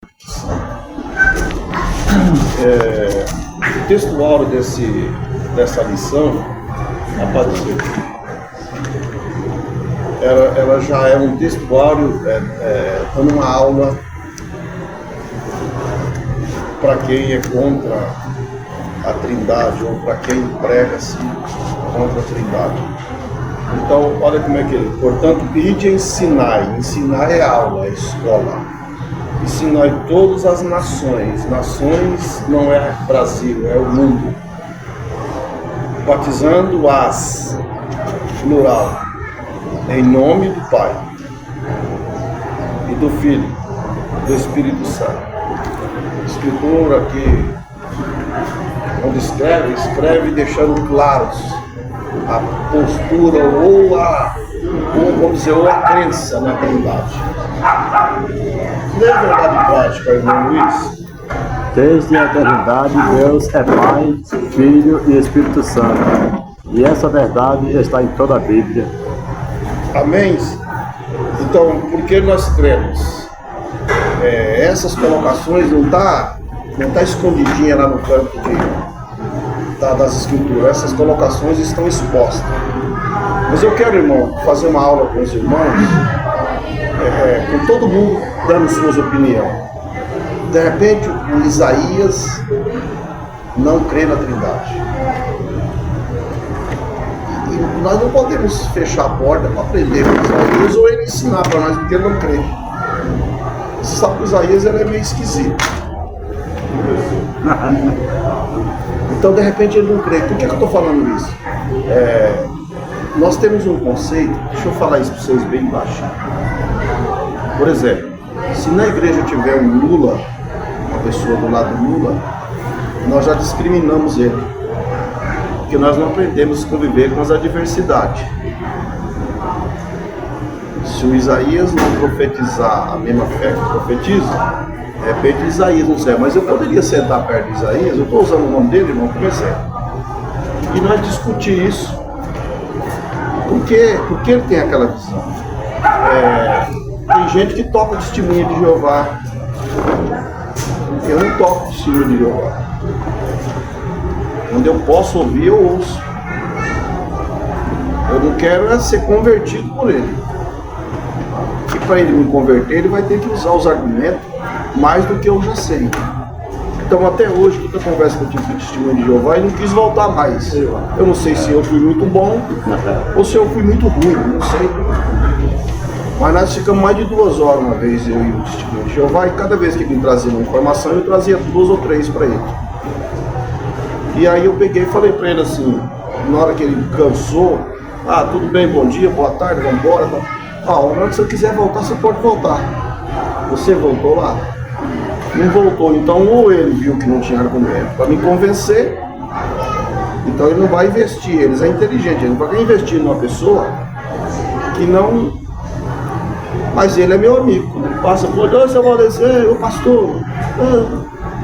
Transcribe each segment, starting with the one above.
O textual dessa lição apareceu. Ela já é um textuário, dando uma aula para quem é contra a Trindade ou para quem prega-se contra a Trindade. Então, olha como é que ele. Portanto, ide e ensinai. Ensinar é aula, é escola. Ensinai todas as nações. Nações não é Brasil, é o mundo. Batizando-as, plural, em nome do Pai e do Filho, do Espírito Santo. O escritor aqui, quando escreve deixando claros a postura ou a crença na Trindade. Não é verdade prática, irmão Luiz? Desde a eternidade, Deus é Pai, Filho e Espírito Santo. E essa verdade está em toda a Bíblia. Amém? Então, por que nós cremos? Essas colocações não tá escondidinha lá no campo das Escrituras. Essas colocações estão expostas. Mas eu quero, irmão, fazer uma aula com os irmãos, com todo mundo dando suas opiniões. De repente, o Isaías não crê na Trindade. E nós não podemos fechar a porta para aprender com Isaías ou ele ensinar para nós, porque ele não crê. Você sabe que o Isaías é meio esquisito. Então, de repente, ele não crê. Por que eu estou falando isso? Nós temos um conceito, deixa eu falar isso para vocês bem baixinho. Por exemplo, se na igreja tiver um Lula, uma pessoa do lado do Lula, nós já discriminamos ele. Porque nós não aprendemos a conviver com as adversidades. Se o Isaías não profetizar a mesma fé que profetiza, de repente Isaías não sei, mas eu poderia sentar perto de Isaías, eu estou usando o nome dele, irmão, como exemplo. E nós discutir isso. Por que ele tem aquela visão? Tem gente que toca testemunha de Jeová. Eu não toco testemunha de Jeová. Quando eu posso ouvir, eu ouço. Eu não quero ser convertido por ele. E para ele me converter, ele vai ter que usar os argumentos mais do que eu já sei. Então, até hoje, toda conversa que eu tive com o testemunho de Jeová, ele não quis voltar mais. Eu não sei se eu fui muito bom ou se eu fui muito ruim, não sei. Mas nós ficamos mais de 2 horas uma vez, eu e o testemunho de Jeová, e cada vez que ele me trazia uma informação, eu trazia 2 ou 3 para ele. E aí eu peguei e falei para ele assim, na hora que ele cansou, tudo bem, bom dia, boa tarde, vamos embora. Na hora que você quiser voltar, você pode voltar. Você voltou lá? Não voltou, então ou ele viu que não tinha argumento para me convencer, então ele não vai investir, ele é inteligente, ele não vai investir numa pessoa que não... Mas ele é meu amigo, quando ele passa por onde você vai descer, ô pastor,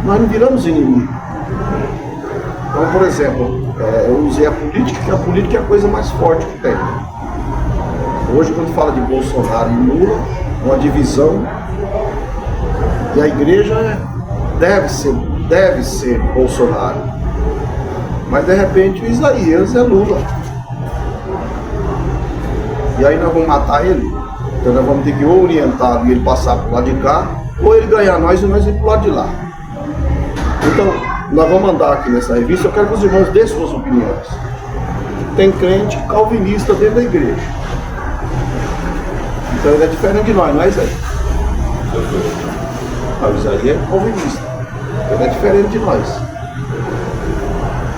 nós não viramos inimigos. Então, por exemplo, eu usei a política, que a política é a coisa mais forte que tem. Hoje, quando fala de Bolsonaro e Lula, uma divisão, e a igreja deve ser Bolsonaro. Mas, de repente, o Isaías é Lula. E aí nós vamos matar ele. Então, nós vamos ter que ou orientá-lo e ele passar para o lado de cá, ou ele ganhar nós e nós ir para o lado de lá. Então, nós vamos andar aqui nessa revista, eu quero que os irmãos dêem suas opiniões. Tem crente calvinista dentro da igreja. Então ele é diferente de nós, não é Isaías? O Isaías é calvinista. Ele é diferente de nós.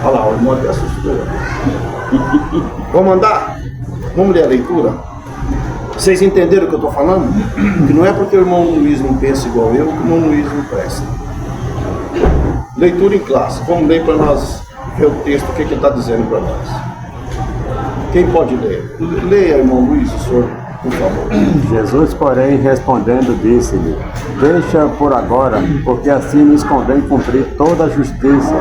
Olha lá, o irmão até assustou. Vamos andar? Vamos ler a leitura? Vocês entenderam o que eu estou falando? Que não é porque o irmão Luiz não pensa igual eu que o irmão Luiz não presta. Leitura em classe. Vamos ler para nós ver o texto, o que ele está dizendo para nós. Quem pode ler? Leia, irmão Luiz, o senhor, por favor. Jesus, porém, respondendo, disse-lhe: deixa por agora, porque assim nos convém cumprir toda a justiça.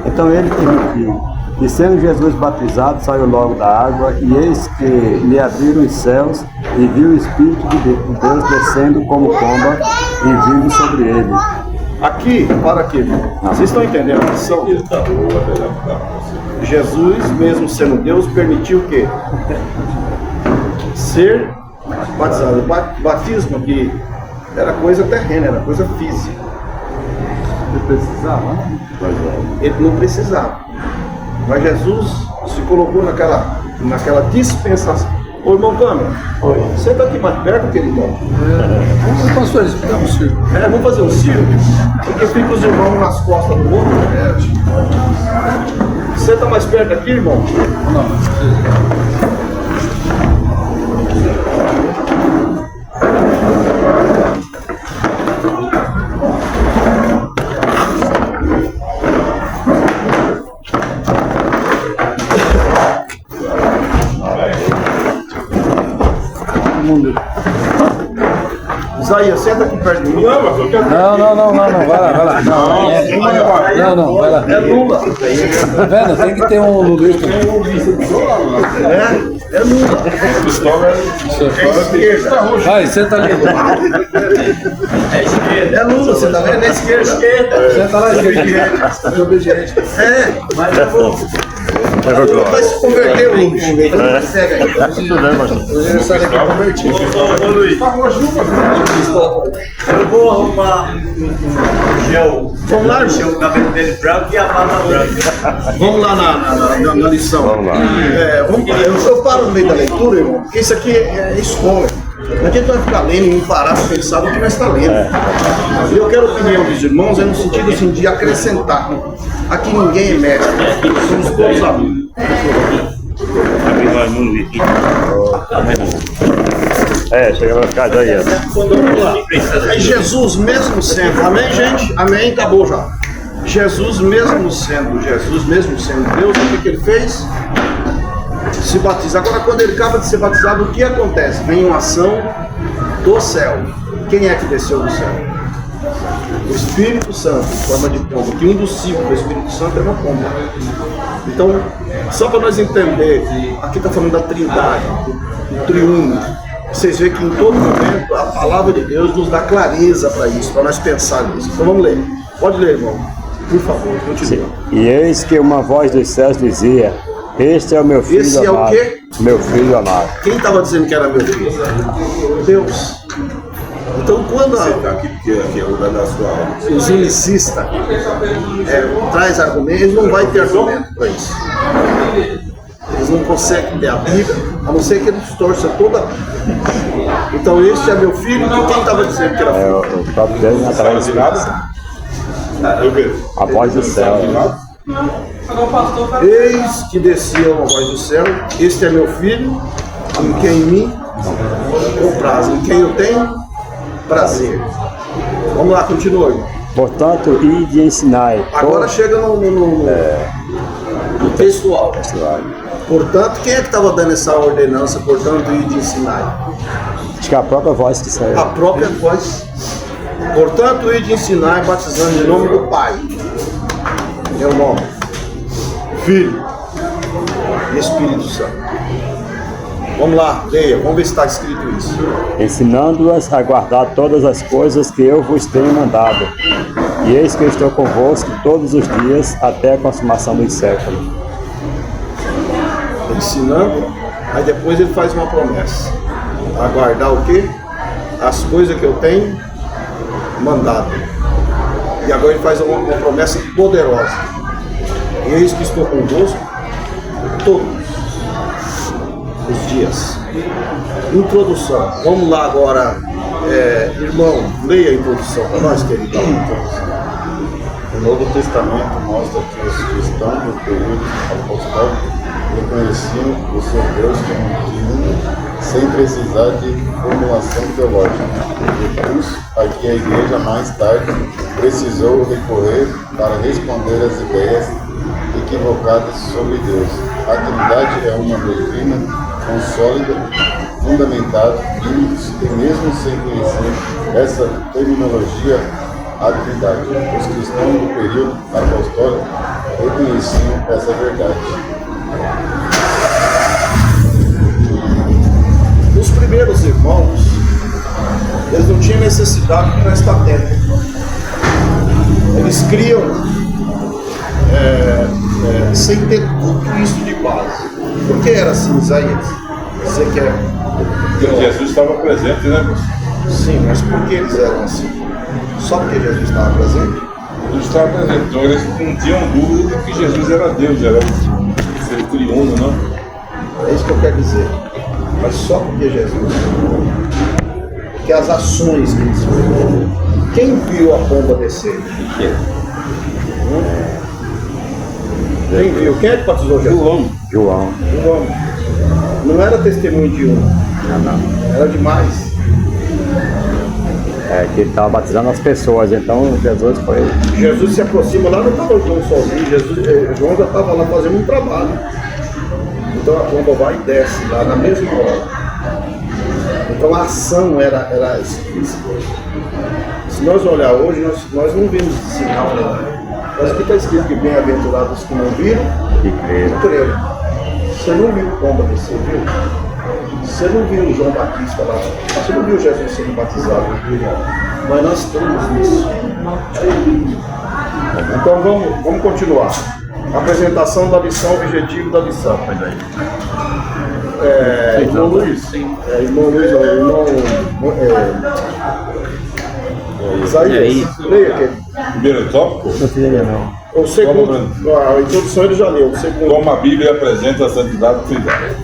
Então ele permitiu. E sendo Jesus batizado, saiu logo da água, e eis que lhe abriram os céus, e viu o Espírito de Deus descendo como pomba e vindo sobre ele. Aqui, para aqui, vocês estão entendendo a lição? Jesus, mesmo sendo Deus, permitiu o quê? Ser batizado. O batismo aqui era coisa terrena, era coisa física. Ele precisava? Ele não precisava. Mas Jesus se colocou naquela dispensação. Ô irmão Câmara, senta aqui mais perto, queridão. Vamos, pastor, explicar um circo. Vamos fazer um circo, porque fica os irmãos nas costas do outro. Senta mais perto aqui, irmão. Isaías, senta aqui perto de mim. Não, vai lá. Não, vai lá. É Lula. Tá vendo? Tem que ter um lulista. É Lula. Vai, senta ali. É Lula, você tá vendo? É esquerda. Senta lá, gente. Mas eu vou. Vai se converter, Lula. Segue aí. Hoje ele sai daqui convertido. Ô Luiz, eu vou arrumar um gel. Vamos lá, Deixar o cabelo dele branco e a barba branca. Vamos lá na lição. Vamos lá. Eu paro no meio da leitura, irmão, porque isso aqui é escola. Não adianta nós ficar lendo e não parar para pensar no que nós estamos lendo. E eu quero a opinião dos irmãos, no sentido assim, de acrescentar. Aqui ninguém é mestre, somos todos alunos. Chega pra ficar daí. Vamos lá. Aí Jesus, mesmo sendo, amém, gente? Amém, acabou já. Jesus, mesmo sendo Deus, o que ele fez? Se batiza. Agora, quando ele acaba de ser batizado, o que acontece? Vem uma ação do céu. Quem é que desceu do céu? O Espírito Santo, em forma de pomba. Que um dos símbolos do Espírito Santo é uma pomba. Então, só para nós entender, aqui está falando da Trindade, do triuno. Vocês veem que em todo momento a palavra de Deus nos dá clareza para isso, para nós pensar nisso. Então vamos ler. Pode ler, irmão. Por favor, continua. E eis que uma voz dos céus dizia: Este é o meu filho Esse é amado. o quê? Meu filho amado. Quem estava dizendo que era meu filho? Deus. Então quando os unicistas traz argumento, eles não vai ter argumento para isso. Eles não conseguem ter a Bíblia, a não ser que eles torçam toda a Bíblia. Então este é meu filho, e quem estava dizendo que era filho? O próprio Deus na traz a voz do céu. Eis que descia uma voz do céu, este é meu filho, em quem me compraz, em quem eu tenho prazer. Vamos lá, continua. Portanto, ide e ensinai. Agora chega no textual. Portanto, quem é que estava dando essa ordenança? Portanto, ide e ensinai. Acho que é a própria voz que saiu. A própria voz. Portanto, ide e ensinai, batizando em nome do Pai. Meu nome. Filho e Espírito Santo. Vamos lá, leia, vamos ver se está escrito isso. Ensinando-as a guardar todas as coisas que eu vos tenho mandado. E eis que eu estou convosco todos os dias até a consumação dos séculos. Ensinando, aí depois ele faz uma promessa. A guardar o quê? As coisas que eu tenho mandado. E agora ele faz uma promessa poderosa. E eis que estou convosco todos os dias. Introdução. Vamos lá agora, irmão, leia a introdução para nós, querido. O Novo Testamento mostra que os cristãos do período apostólico reconheciam o seu Deus como divino, sem precisar de formulação teológica. Por isso, aqui a igreja mais tarde precisou recorrer para responder às ideias equivocadas sobre Deus. A Trindade é uma doutrina sólida, fundamentada, e mesmo sem conhecer essa terminologia a Trindade. Os cristãos do período apostólico reconheciam essa verdade. Os primeiros irmãos, eles não tinham necessidade de nós estar tendo. Eles criam sem ter tudo isso de base. Por que era assim, Isaías? Você quer? Porque Jesus estava presente, né, pastor? Sim, mas por que eles eram assim? Só porque Jesus estava presente? Jesus estava presente, então eles não tinham dúvida de que Jesus era Deus, era o ser triuno, não? É isso que eu quero dizer. Mas só porque Jesus. Porque as ações que eles fizeram. Quem viu a pomba descer? Quem viu? Quem é que batizou Jesus? João. João. Não era testemunho de um. Era demais. É, que ele estava batizando as pessoas, então Jesus foi. Jesus se aproxima lá, não estava João sozinho. João já estava lá fazendo um trabalho. Então a pomba vai e desce lá na mesma hora. Então a ação era explícita. Se nós olhar hoje, nós não vimos sinal nenhum. Mas aqui está escrito que bem-aventurados que não viram E creram. creram. Você não viu pomba descer, viu? Você não viu João Batista lá. Você não viu Jesus sendo batizado. Mas nós estamos nisso. Então vamos continuar. Apresentação da lição, objetivo da lição. Irmão Luiz. Irmão Luiz, Isaías. Leia aqui. Primeiro tópico, Não seria não. O segundo, a introdução ele já leu. O segundo. como a Bíblia apresenta a santidade da Trindade.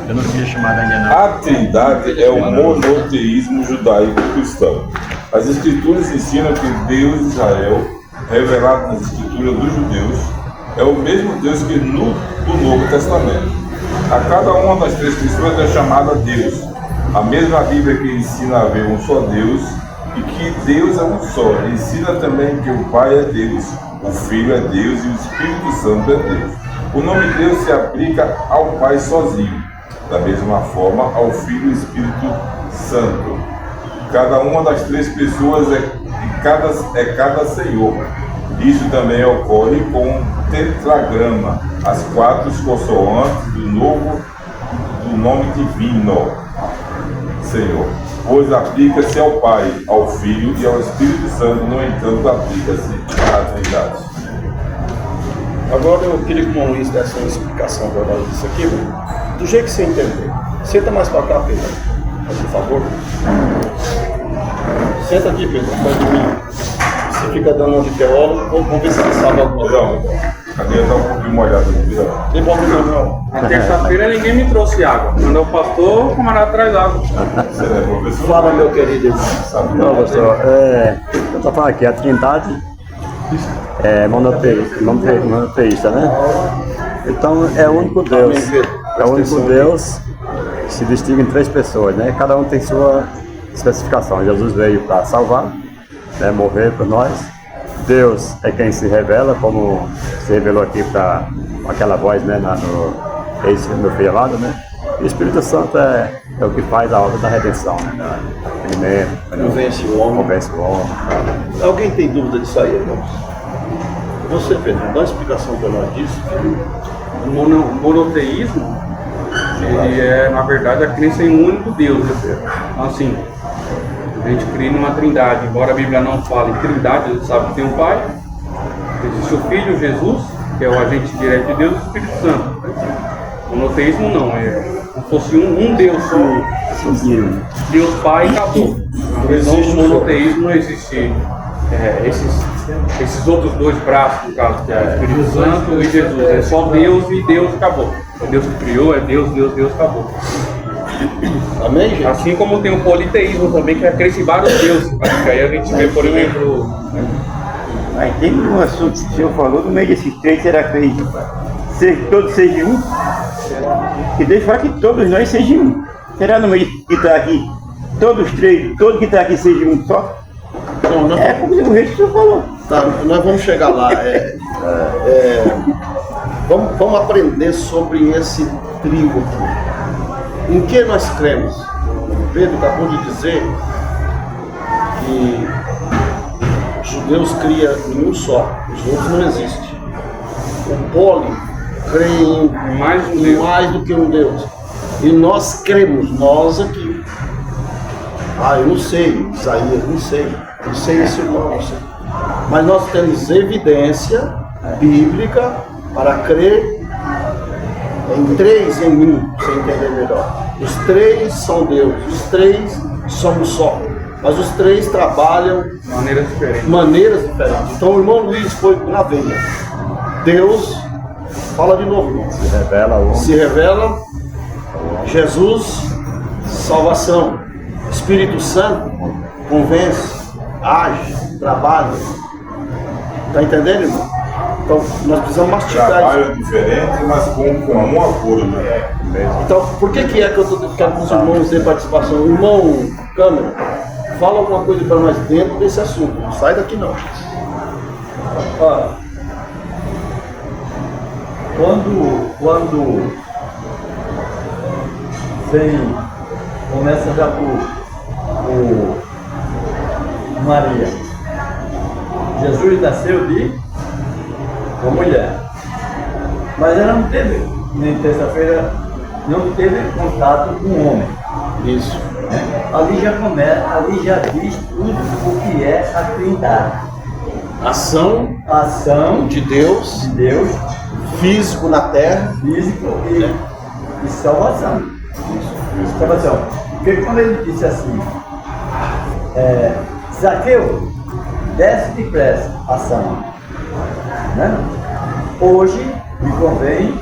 Eu não queria chamar ainda não. A Trindade é o monoteísmo judaico-cristão. As Escrituras ensinam que Deus de Israel, revelado nas Escrituras dos judeus, é o mesmo Deus que no do Novo Testamento. A cada uma das três pessoas é chamada Deus. A mesma Bíblia que ensina a haver um só Deus e que Deus é um só, ensina também que o Pai é Deus, o Filho é Deus e o Espírito Santo é Deus. O nome Deus se aplica ao Pai sozinho, da mesma forma ao Filho e Espírito Santo. Cada uma das três pessoas é cada Senhor. Isso também ocorre com o tetragrama, as quatro consoantes do nome divino, Senhor. Pois aplica-se ao Pai, ao Filho e ao Espírito Santo, no entanto, aplica-se à Trindade. Agora eu queria que o irmão Luiz desse uma explicação para nós disso aqui, do jeito que você entender. Senta mais para cá, Pedro, por favor. Senta aqui, Pedro, perto de mim. Você fica dando uma de teólogo, vamos ver se você sabe alguma coisa. Cadê? Tá um pouquinho molhado aqui, ó. Tem bom não. Na terça-feira ninguém me trouxe água. Quando o pastor, o camarada traz água. Você é professor? Fala, meu querido. Não, pastor, eu estou falando aqui, a Trindade é monoteísta, né? Então é o único Deus. É o único Deus que se distingue em três pessoas, né? Cada um tem sua especificação. Jesus veio para salvar, né? Morrer por nós. Deus é quem se revela, como se revelou aqui para aquela voz, né? No filho, né? E o Espírito Santo é o que faz a obra da redenção, né? Convence o homem. Convence o homem. Alguém tem dúvida disso aí, irmãos? Você, Pedro, dá uma explicação para nós disso. O monoteísmo, ele é, na verdade, a crença em um único Deus. Né? Então, assim, a gente crê numa trindade. Embora a Bíblia não fale em trindade, a gente sabe que tem um Pai, existe o Filho, Jesus, que é o agente direto de Deus, e o Espírito Santo. O monoteísmo não, é como se fosse um Deus só. Deus Pai e acabou. Na visão do monoteísmo não existe esses outros dois braços, no caso, que é o Espírito Santo e Jesus. É só Deus e Deus acabou. É Deus que criou, é Deus, acabou. Amém, gente? Assim como tem o politeísmo também, que é crença em vários deuses. Que aí a gente vê, por exemplo. Mas tem um assunto que o senhor falou, no meio desses três, será que todos sejam um? Que Deus fala que todos nós sejam um. Será no meio que está aqui, todos três, todo que está aqui seja um só? Não, É como o resto que o senhor falou. tá, nós vamos chegar lá. Vamos aprender sobre esse trio aqui. Em que nós cremos? O Pedro acabou de dizer que Deus cria em um só, os outros não existem. O poli crê em mais do que um Deus. E nós cremos, nós aqui. Eu não sei, Isaías, não sei esse irmão, não sei. Mas nós temos evidência bíblica para crer em três em um, para você entender melhor. Os três são Deus, os três somos só. Mas os três trabalham maneiras diferentes. Então o irmão Luiz foi na veia. Deus, fala de novo, irmão. Se revela. Jesus, salvação. Espírito Santo, convence, age, trabalha. Está entendendo, irmão? Então nós precisamos mastigar isso. Trabalho diferente, mas com um acordo. Então, por que é que eu quero que os irmãos dêem participação? Irmão, câmera, fala alguma coisa para nós dentro desse assunto. Não sai daqui não. Olha, quando vem, começa já por Maria. Jesus nasceu de uma mulher, mas ela não teve, nem terça-feira, não teve contato com o homem. Isso. Ali já diz tudo o que é a Trindade. Ação de Deus, físico na terra, físico e salvação. Salvação. Porque quando ele disse assim, Zaqueu, desce depressa, ação. Né? Hoje me convém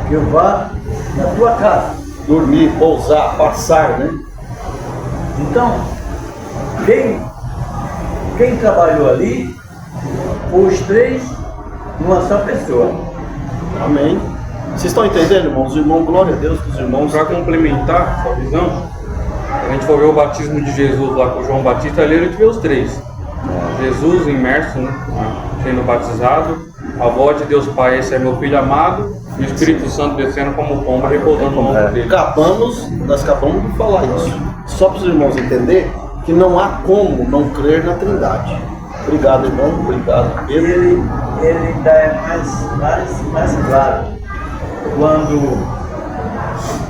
que eu vá na tua casa. Dormir, pousar, passar, né? Então, quem trabalhou ali, os três numa só pessoa. Amém. Vocês estão entendendo, irmãos? Os irmãos, glória a Deus, os irmãos. Para complementar essa visão, a gente for ver o batismo de Jesus lá com João Batista, ali a gente vê os três. Jesus imerso, né, sendo batizado, a voz de Deus Pai, esse é meu filho amado, e o Espírito Santo descendo como pomba, repousando no ombro dele. Nós acabamos de falar isso. Só para os irmãos entenderem que não há como não crer na Trindade. Obrigado, irmão. Obrigado. Ele ainda é mais claro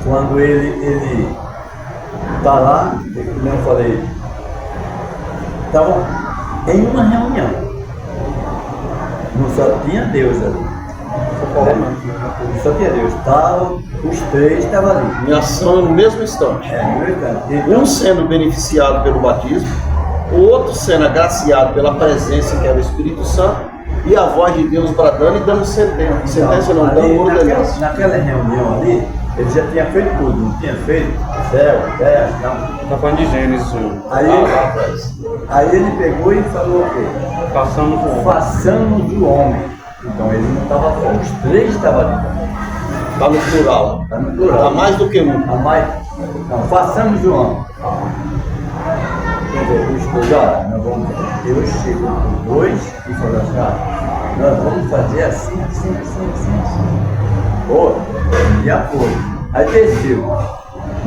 quando ele está lá, como eu falei, estavam em uma reunião. Não só tinha Deus ali. Só tinha Deus. Os três estavam ali. Em ação no mesmo instante. Um sendo beneficiado pelo batismo, o outro sendo agraciado pela presença que era o Espírito Santo, e a voz de Deus bradando e dando sentença. Sentença não, dando ordenança. Naquela reunião ali, ele já tinha feito tudo, não tinha feito céu, terra, não. Está falando de Gênesis 1. Aí ele pegou e falou o quê? Façamos o homem. Então ele não estava só, os três estavam ali. Está no plural. Está no plural. Há mais do que um. Não, façamos o homem. Quer dizer, os dois, olha, Deus chegou com dois e falou assim, nós vamos fazer assim. Boa, e apoio. Aí desceu,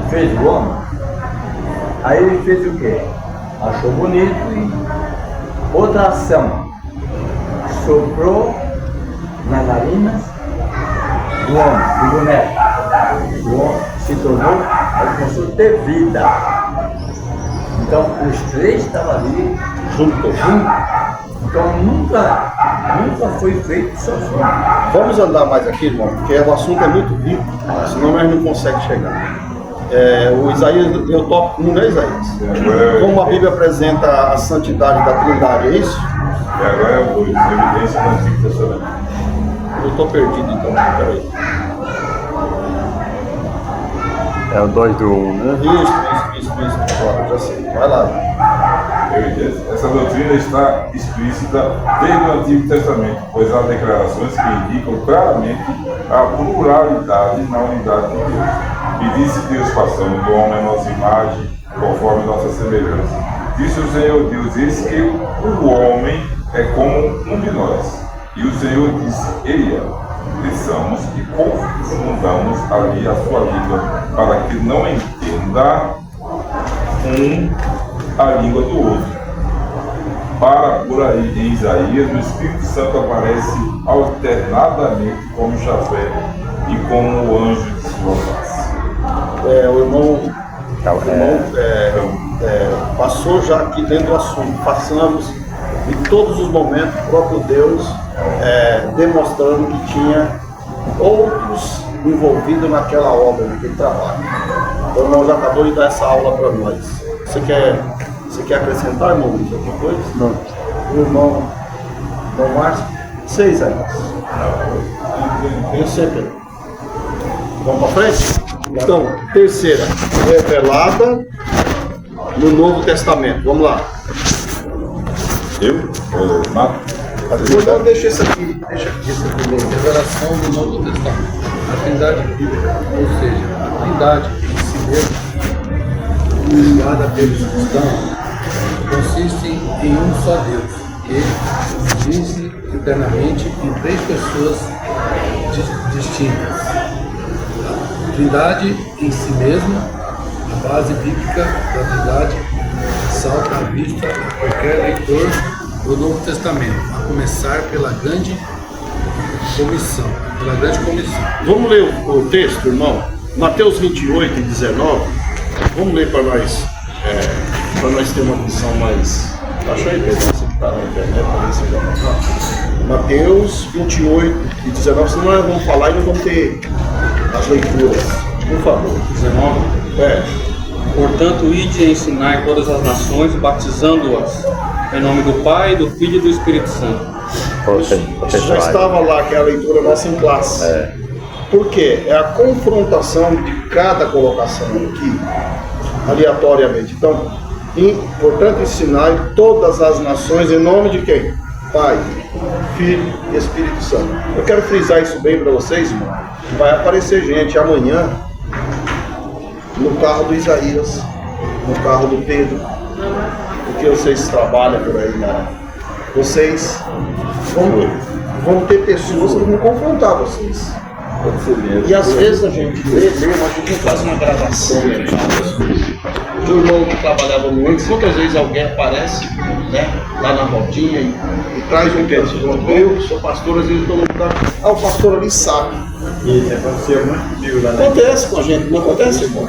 fez o homem. Aí ele fez o quê? Achou bonito e outra ação. Soprou nas narinas do homem, do boneco. O homem se tornou, ele começou a ter vida. Então os três estavam ali juntos. Então nunca foi feito sozinho. Vamos andar mais aqui, irmão, porque o assunto é muito rico, senão nós não conseguimos chegar. O Isaías, eu toco não é Isaías. Como a Bíblia apresenta a santidade da Trindade, é isso? E agora é o evidência do Antigo Testamento. Eu estou perdido então, peraí. É o 2 do 1, né? Isso, agora, já sei. Vai lá. Evidência. Essa doutrina está explícita desde o Antigo Testamento, pois há declarações que indicam claramente a pluralidade na unidade de Deus. E disse Deus, façamos do homem a nossa imagem, conforme nossa semelhança. Disse o Senhor Deus, eis que o homem é como um de nós. E o Senhor disse, eia, desçamos e confundamos ali a sua língua, para que não entenda a língua do outro. para por aí em Isaías, o Espírito Santo aparece alternadamente como Javé e como o anjo de sua face. O irmão passou já aqui dentro do assunto. Passamos em todos os momentos o próprio Deus demonstrando que tinha outros envolvidos naquela obra, naquele trabalho. O irmão já acabou de dar essa aula para nós. Você quer acrescentar, irmão Luiz, alguma coisa? Não. O irmão Márcio? 6 anos. Eu sempre. Vamos para frente? Então, terceira, revelada no Novo Testamento. Vamos lá. Mato? Então deixa isso aqui. Deixa aqui esse primeiro. Revelação do Novo Testamento. A Trindade bíblica, ou seja, a Trindade em si mesma, iniciada pelos cristãos, consiste em um só Deus, que existe internamente em 3 pessoas distintas. A Trindade em si mesma, a base bíblica da Trindade, salta à vista a qualquer leitor do Novo Testamento, a começar pela grande comissão. Vamos ler o texto, irmão? Mateus 28 e 19. Vamos ler para nós ter uma visão mais. Achou aí, Pedro? Você que está na internet, para ver se já está. Mateus 28 e 19. Senão nós vamos falar e não vamos ter as leituras. Por favor. 19. Portanto, ide e ensinai todas as nações, batizando-as em nome do Pai, do Filho e do Espírito Santo. Isso já estava lá, que é a leitura nossa em classe. Por quê? É a confrontação de cada colocação aqui, aleatoriamente. Então, portanto, ensinar todas as nações em nome de quem? Pai, Filho e Espírito Santo. Eu quero frisar isso bem para vocês, irmão. Vai aparecer gente amanhã no carro do Isaías, no carro do Pedro, porque vocês trabalham por aí, né? Vocês vão ter pessoas que vão confrontar vocês. E às vezes a gente lê, mas a gente faz uma gravação mental. O irmão que trabalhava muito, quantas vezes alguém aparece, né, lá na rodinha e traz um texto. Eu sou pastor, às vezes todo mundo tá. O pastor ali sabe. Isso aconteceu muito comigo lá na Acontece com a gente, não acontece, irmão?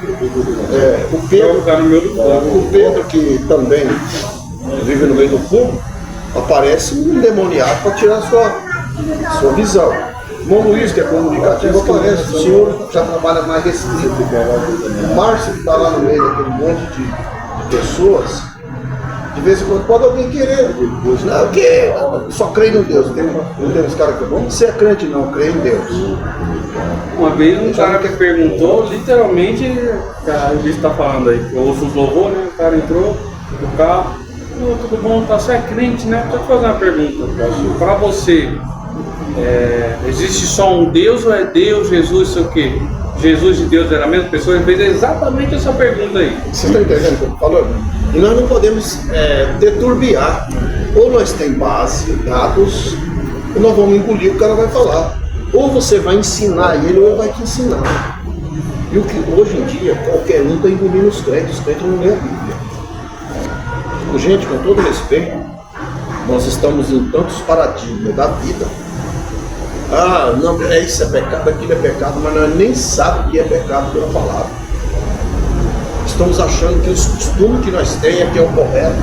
O Pedro, que também vive no meio do povo, aparece um endemoniado para tirar a sua visão. Irmão Luiz, que é comunicativo, aparece. O senhor já trabalha mais restrito. O Márcio, que está lá no meio daquele monte de pessoas, de vez em quando pode alguém querer. Não, que só crê em Deus. Tem uns caras que vão. Você é crente? Não, crê em Deus. Uma vez um cara que perguntou, literalmente, a gente está falando aí, eu ouço os louvor, né? O cara entrou no carro, tudo bom, tá, você é crente, né? Deixa eu te fazer uma pergunta. Para você, existe só um Deus ou é Deus, Jesus, sei o quê? Jesus e Deus era a mesma pessoa? Ele fez exatamente essa pergunta aí. Vocês estão entendendo o que eu estou falando? E nós não podemos deturbiar. Ou nós temos base, dados, ou nós vamos engolir o que o cara vai falar. Ou você vai ensinar ele, ou ele vai te ensinar. E o que hoje em dia, qualquer um está engolindo os crentes não lê a Bíblia. Gente, com todo respeito, nós estamos em tantos paradigmas da vida. Ah, não, isso é pecado, aquilo é pecado, mas nós nem sabemos o que é pecado pela palavra. Estamos achando que os costumes que nós temos é que é o correto.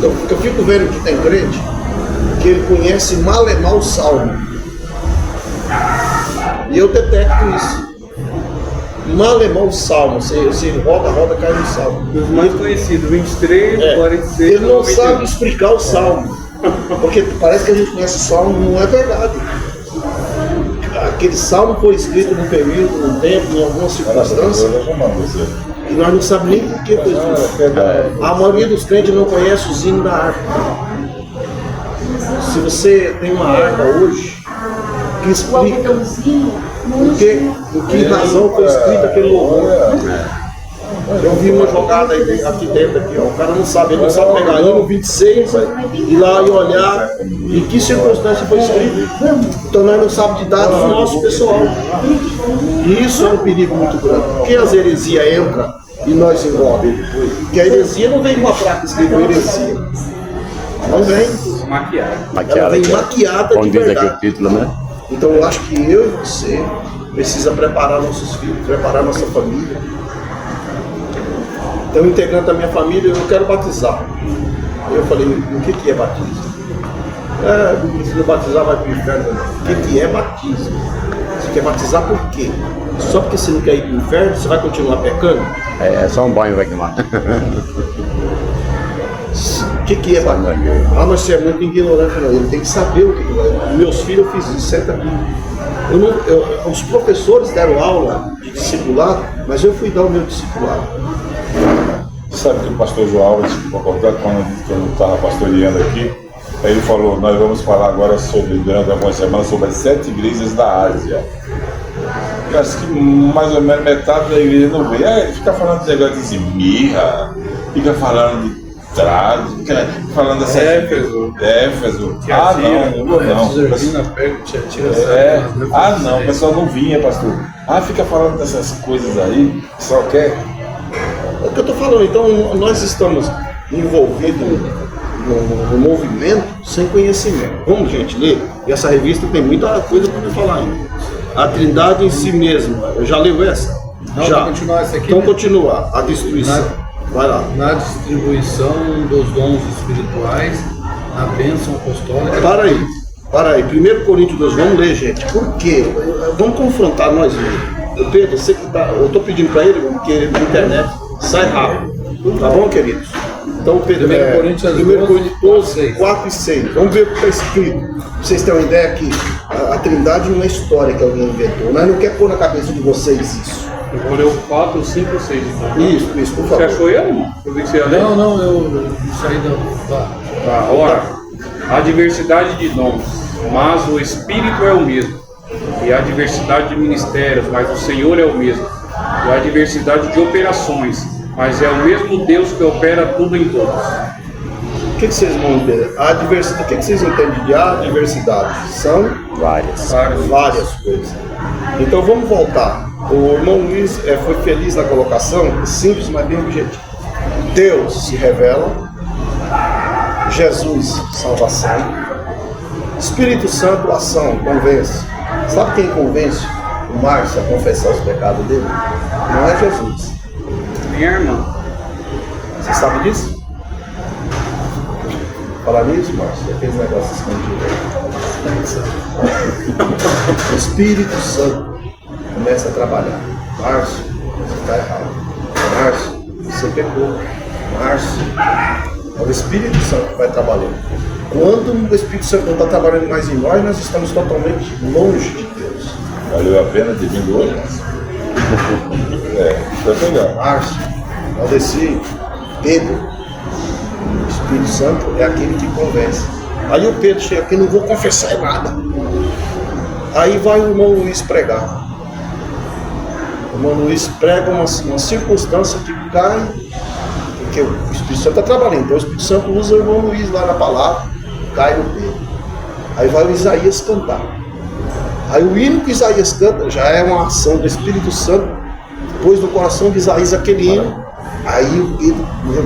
Eu fico vendo que tem crente que ele conhece mal e mal o salmo. E eu detecto isso. Mal e mal o salmo. Você roda, cai no salmo. Os mais conhecidos, 23, 46. Ele não sabe explicar o salmo. Porque parece que a gente conhece o salmo, não é verdade. Aquele salmo foi escrito num período, num tempo, em alguma circunstância. E nós não sabemos nem por que foi escrito. A maioria dos crentes não conhece o hino da harpa. Se você tem uma harpa hoje, que explica por que razão foi escrito aquele louvor. Eu vi uma jogada aqui dentro, aqui, ó. O cara não sabe, ele não sabe pegar hino 26, ir lá e olhar em que circunstância foi escrito. Então nós não sabemos de dados do nosso pessoal. E isso é um perigo muito grande. Porque as heresias entram e nós envolvemos depois. Porque a heresia não vem com a placa escrita heresia. Não vem. Ela vem maquiada Como de diz aqui o verdade. título, né? Então eu acho que eu e você precisa preparar nossos filhos, preparar nossa família. Então, integrante da minha família, eu quero batizar. Aí eu falei, o que é batismo? Se não batizar vai para o inferno. O que é batismo? Você quer batizar por quê? Só porque você não quer ir para o inferno, você vai continuar pecando? É só um banho vai queimar. O que é batismo? Ah, mas você é muito ignorante, não. Ele tem que saber o que é. Meus filhos, eu fiz isso, senta aqui. Os professores deram aula de discipulado, mas eu fui dar o meu discipulado. Sabe que o pastor João Alves, quando eu estava pastoreando aqui, aí ele falou, nós vamos falar agora durante algumas semanas, sobre as 7 igrejas da Ásia. Eu acho que mais ou menos metade da igreja não vê. Ele fica falando de negócio de mirra, fica falando de trade, fica falando dessa Éfeso. Não, o pessoal não vinha, pastor. Fica falando dessas coisas aí, só quer. É o que eu estou falando, então nós estamos envolvidos no movimento sem conhecimento. Vamos, gente, ler? E essa revista tem muita coisa para me falar ainda. A Trindade em si mesma. Eu já leu essa? Não, já. vou continuar essa aqui. Então né? continua. A destruição. Vai lá. Na distribuição dos dons espirituais, na bênção apostólica. Para aí. 1 Coríntios 2, vamos ler, gente. Por quê? Vamos confrontar nós mesmos. Pedro, você que tá, eu estou pedindo para ele, porque ele na internet sai rápido. Tá bom, queridos? Então, Pedro, 1 Coríntios 12, 4 e 6. Vamos ver o que está escrito. Pra vocês terem uma ideia que a Trindade não é história que alguém inventou. Nós não quer pôr na cabeça de vocês isso. Eu vou ler o 4, 5 e 6 então. Isso, por favor. Você achou ele, irmão? Eu vi que você ia ler. Não, eu saí da. Tá, ora, há diversidade de dons, mas o Espírito é o mesmo. E há diversidade de ministérios, mas o Senhor é o mesmo. E há diversidade de operações, mas é o mesmo Deus que opera tudo em todos. O que vocês vão entender? A diversidade, o que vocês entendem de adversidade? São várias coisas. Então vamos voltar. O irmão Luiz foi feliz na colocação, simples, mas bem objetivo. Deus se revela, Jesus, salvação, Espírito Santo, ação, convence. Sabe quem convence o Márcio a confessar os pecados dele? Não é Jesus. Minha irmã. Você sabe disso? Falar nisso, Márcio, aqueles negócios escondidos. O Espírito Santo começa a trabalhar. Márcio, você está errado. Márcio, você pecou. Márcio, é o Espírito Santo que vai trabalhando. Quando o Espírito Santo não está trabalhando mais em nós estamos totalmente longe de Deus. Valeu a pena ter vindo hoje? Foi legal. Márcio, Valdeci, Pedro, o Espírito Santo é aquele que convence. Aí o Pedro chega aqui, não vou confessar nada. Aí vai o irmão Luiz pregar. O irmão Luiz prega uma circunstância que cai, porque o Espírito Santo está trabalhando. Então o Espírito Santo usa o irmão Luiz lá na palavra, cai no Pedro. Aí vai o Isaías cantar. Aí o hino que Isaías canta já é uma ação do Espírito Santo, pôs no coração de Isaías aquele hino. Aí o Pedro, meu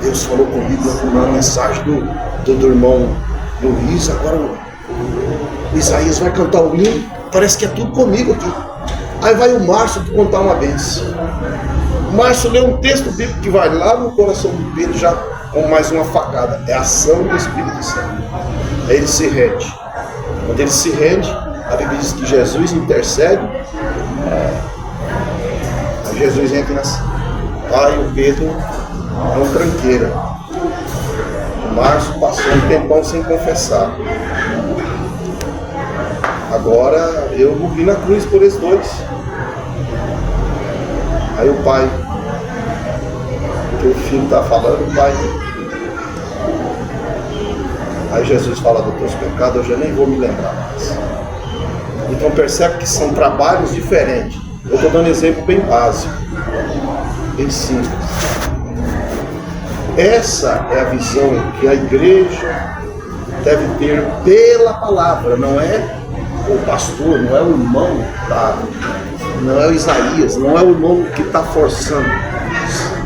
Deus falou comigo na mensagem do irmão Luiz. Agora o Isaías vai cantar o hino, parece que é tudo comigo aqui. Aí vai o Márcio contar uma bênção. O Márcio lê um texto bíblico que vai lá no coração do Pedro já com mais uma facada. É a ação do Espírito Santo. Aí ele se rende. Quando ele se rende, a Bíblia diz que Jesus intercede. Aí Jesus entra nessa. Aí o Pedro é um tranqueira. O Márcio passou um tempão sem confessar. Agora eu morri na cruz por esses dois. Aí o pai, que o filho está falando, o pai. Aí Jesus fala dos teus pecados, eu já nem vou me lembrar mais. Então percebe que são trabalhos diferentes. Eu estou dando exemplo bem básico, bem simples. Essa é a visão que a igreja deve ter pela palavra, não é o pastor, não é o irmão, tá? não é o Isaías, não é o nome que está forçando.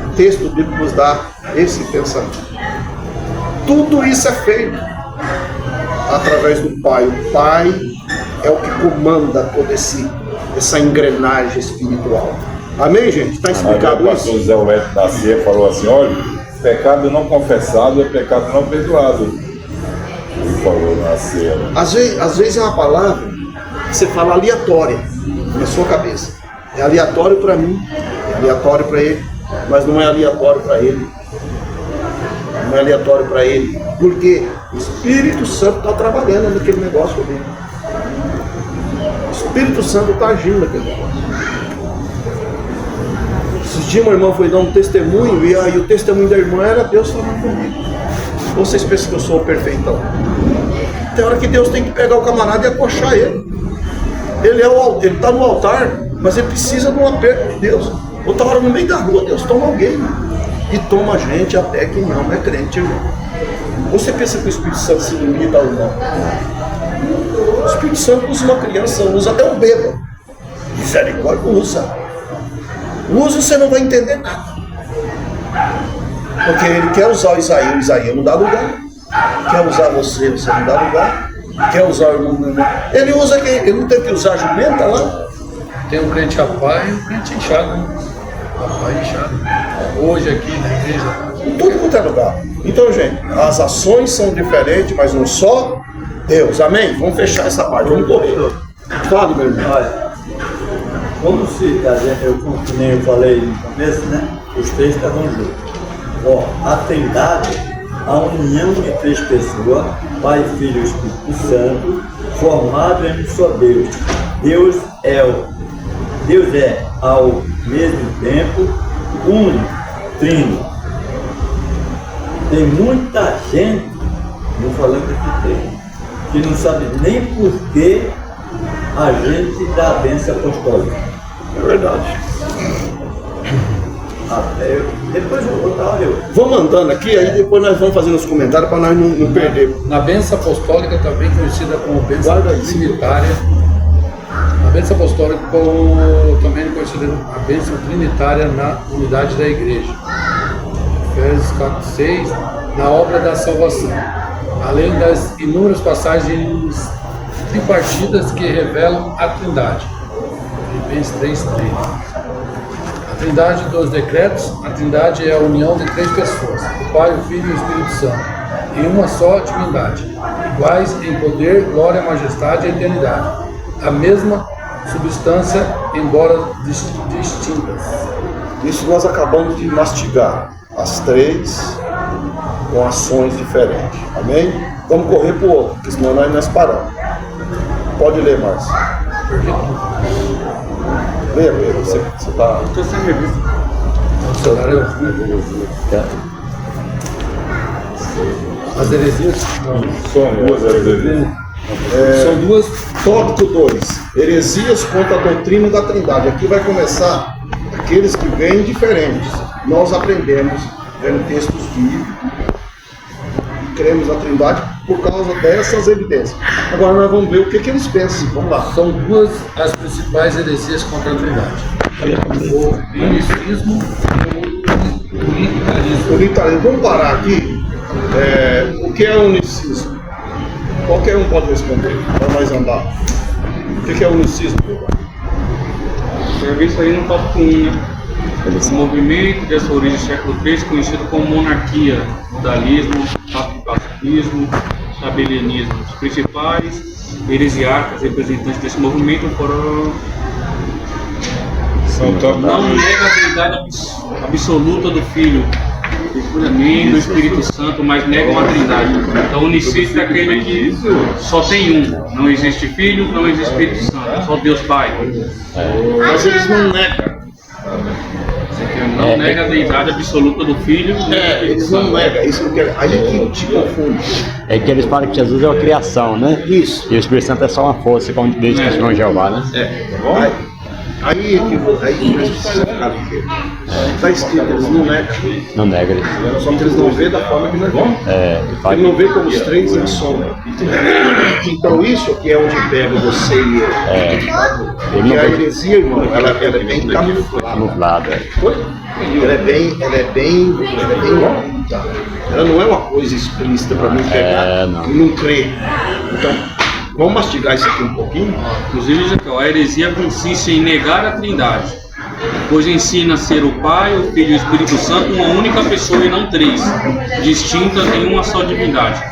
O texto bíblico nos dá esse pensamento. Tudo isso é feito através do Pai. O Pai é o que comanda toda essa engrenagem espiritual. Amém, gente? Está explicado o pastor isso? José Oleto da Cia falou assim, olha, pecado não confessado é pecado não perdoado. Ele falou na Cia. Às vezes é uma palavra que você fala aleatória na sua cabeça. É aleatório para mim, é aleatório para ele, mas não é aleatório para ele. Não é aleatório para ele. Porque o Espírito Santo está trabalhando naquele negócio dele. O Espírito Santo está agindo naquele negócio. Esses dias uma irmã foi dar um testemunho e aí o testemunho da irmã era Deus falando comigo. Vocês pensam que eu sou o perfeitão? Tem hora que Deus tem que pegar o camarada e acochar ele. Ele está no altar, mas ele precisa de um aperto de Deus. Outra hora no meio da rua, Deus toma alguém e toma a gente até que não é crente, irmão. Você pensa que o Espírito Santo se limita ou não? O Espírito Santo usa uma criança, usa até um bêbado. Misericórdia, usa. Usa e você não vai entender nada. Porque ele quer usar o Isaías não dá lugar. Quer usar você não dá lugar. Quer usar o irmão. Ele usa quem? Ele não tem que usar a jumenta lá? Tem um crente apai e um crente inchado. Apai inchado. Hoje aqui na igreja. Em tudo quanto é lugar. Então, gente, as ações são diferentes, mas um só Deus. Amém? Vamos fechar essa parte. Vamos correr. Fala, meu irmão. Olha, como se, nem eu falei no começo, né? Os três estavam juntos. Ó, a Trindade, a união de três pessoas, Pai, Filho e Espírito Santo, formado em um só Deus. Deus é ao mesmo tempo único, trino. Tem muita gente, vou falando aqui tem, que não sabe nem por que a gente dá a bênção apostólica. É verdade. Depois eu vou botar, olha. Vamos andando aqui, aí depois nós vamos fazendo os comentários para nós não perder. Na bênção apostólica, também conhecida como bênção trinitária. A bênção apostólica, também conhecida como a bênção trinitária na unidade da igreja. Efésios 4:6, na obra da salvação. Além das inúmeras passagens tripartidas que revelam a Trindade. Filipenses 3:3. A Trindade dos decretos, a Trindade é a união de três pessoas, o Pai, o Filho e o Espírito Santo, em uma só divindade, iguais em poder, glória, majestade e eternidade, a mesma substância, embora distintas. Isso nós acabamos de mastigar, as três com ações diferentes, amém? Vamos correr para o outro, porque senão nós paramos. Pode ler, Márcio. Leia, você está... Estou sem revista. As heresias? São duas heresias. São duas. Tópico 2. Heresias contra a doutrina da Trindade. Aqui vai começar aqueles que vêm diferentes. Nós aprendemos, vendo textos bíblicos, e cremos na Trindade por causa dessas evidências. Agora nós vamos ver o que eles pensam. Vamos lá. São duas as principais heresias contra a Trindade: o unicismo e o unitarismo. Unitarismo. Vamos parar aqui. O que é unicismo? Qualquer um pode responder, para nós andar. O que é unicismo? Serviço aí no tópico 1, né? O movimento dessa origem do século III, conhecido como monarquia, modalismo, pacifismo, sabelianismo. Os principais heresiarcas representantes desse movimento foram... Não nega a deidade absoluta do Filho, nem do Espírito Santo, mas negam a Trindade. Então, o unicista é aquele que só tem um. Não existe Filho, não existe Espírito Santo, é só Deus Pai. Mas eles não negam. Não nega a deidade absoluta do Filho. Eles não negam. Isso que aí que te confunde. É que eles falam que Jesus é uma criação, né? Isso. E o Espírito Santo é só uma força, como diz o João Jeová, né? Aí, Aí precisa ficar ligeiro. Está escrito, eles não negam. Não nega ele. Só que eles não vêem da forma que nós vemos. Ele não vê como os três em sombra. Então isso aqui é onde pega você e eu. Porque a heresia, irmão, ela é bem camuflada. Ela é bem oculta. Ela não é uma coisa explícita para mim pegar e não crer. Então, vamos mastigar isso aqui um pouquinho. Inclusive, a heresia consiste em negar a Trindade, pois ensina a ser o Pai, o Filho e o Espírito Santo uma única pessoa e não três, distintas em uma só divindade.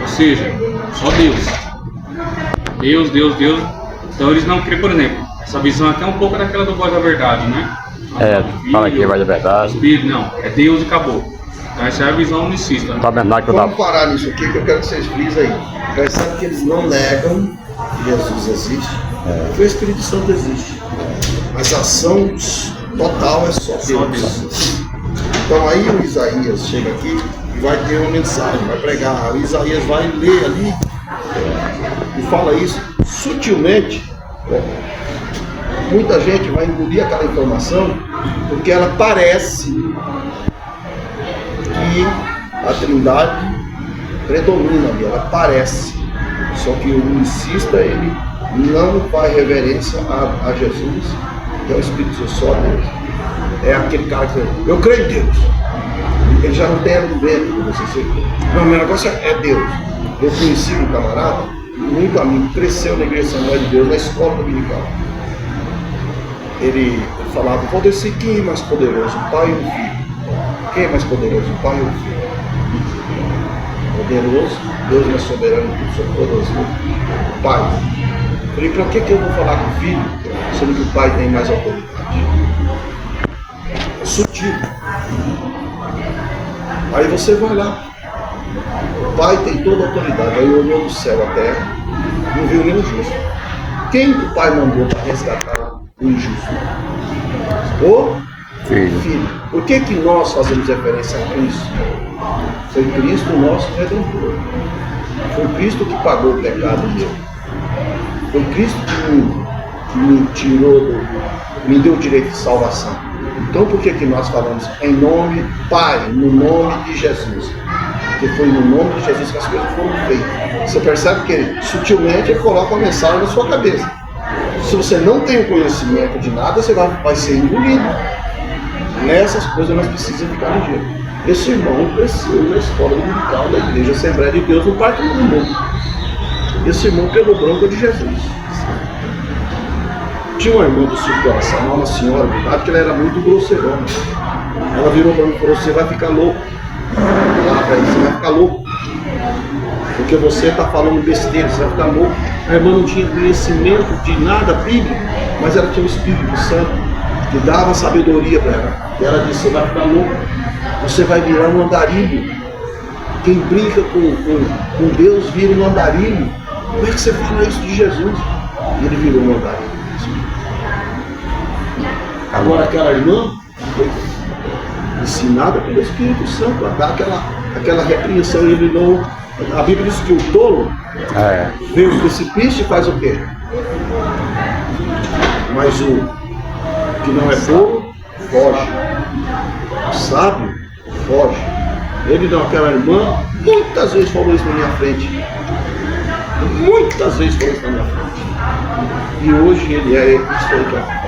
Ou seja, só Deus. Deus. Então eles não creem, por exemplo, essa visão até um pouco daquela do Voz da Verdade, né? Fala que vai da verdade. Espírito, não, é Deus e acabou. Então essa é a visão unicista. Né? Vamos parar nisso aqui que eu quero que vocês frisem aí. Percebe que eles não negam que Jesus existe, que o Espírito Santo existe. Mas a ação total é só Deus. Então aí o Isaías chega aqui e vai ter uma mensagem, vai pregar. O Isaías vai ler ali e fala isso sutilmente. Muita gente vai engolir aquela informação porque ela parece que a Trindade predomina ali, ela parece. Só que o unicista, ele não faz reverência a Jesus, que é o Espírito Santo, só Deus. É aquele cara que eu creio em Deus. Ele já não tem argumento para você ser. Não, meu negócio é Deus. Eu conheci um camarada, muito amigo, cresceu na Igreja Assembleia de Deus, na escola dominical. Ele falava, vou descer, quem é mais poderoso, o pai ou o filho? Quem é mais poderoso, o pai ou o filho? Poderoso, Deus é soberano, tudo poderoso, o pai. Eu falei, para que eu vou falar com o filho, sendo que o pai tem mais autoridade? É sutil. Aí você vai lá, o pai tem toda a autoridade, aí olhou do céu à terra, não viu nenhum justo. Quem que o pai mandou para resgatar o injusto? O filho. Por que nós fazemos referência a Cristo? Foi Cristo o nosso Redentor. Foi Cristo que pagou o pecado dele. Foi Cristo que me tirou, me deu o direito de salvação. Então por que nós falamos em nome, Pai, no nome de Jesus? Porque foi no nome de Jesus que as coisas foram feitas. Você percebe que ele, sutilmente, ele coloca uma mensagem na sua cabeça. Se você não tem o conhecimento de nada, você vai ser engolido. Nessas coisas nós precisamos ficar ligeiros. Esse irmão cresceu na escola dominical da Igreja Assembleia de Deus no Parque do Mundo. Esse irmão pegou bronca de Jesus. Tinha uma irmã do circulação, uma senhora, verdade, que ela era muito grosseirona. Ela virou para mim e falou, você vai ficar louco. Você vai ficar louco. Porque você está falando besteira, você vai ficar louco. A irmã não tinha conhecimento de nada bíblico, mas ela tinha o Espírito Santo que dava sabedoria para ela. E ela disse, você vai ficar louco. Você vai virar um andarilho. Quem brinca com Deus vira um andarilho. Como é que você fala isso de Jesus? E ele virou um andarilho. Agora aquela irmã foi ensinada pelo Espírito Santo a dar aquela repreensão. Ele não. A Bíblia diz que o tolo vê o precipício e faz o quê? Mas o que não é tolo, foge. O sábio, foge. Ele não, aquela irmã, muitas vezes falou isso na minha frente. Muitas vezes falou isso na minha frente. E hoje ele é isso aí que é.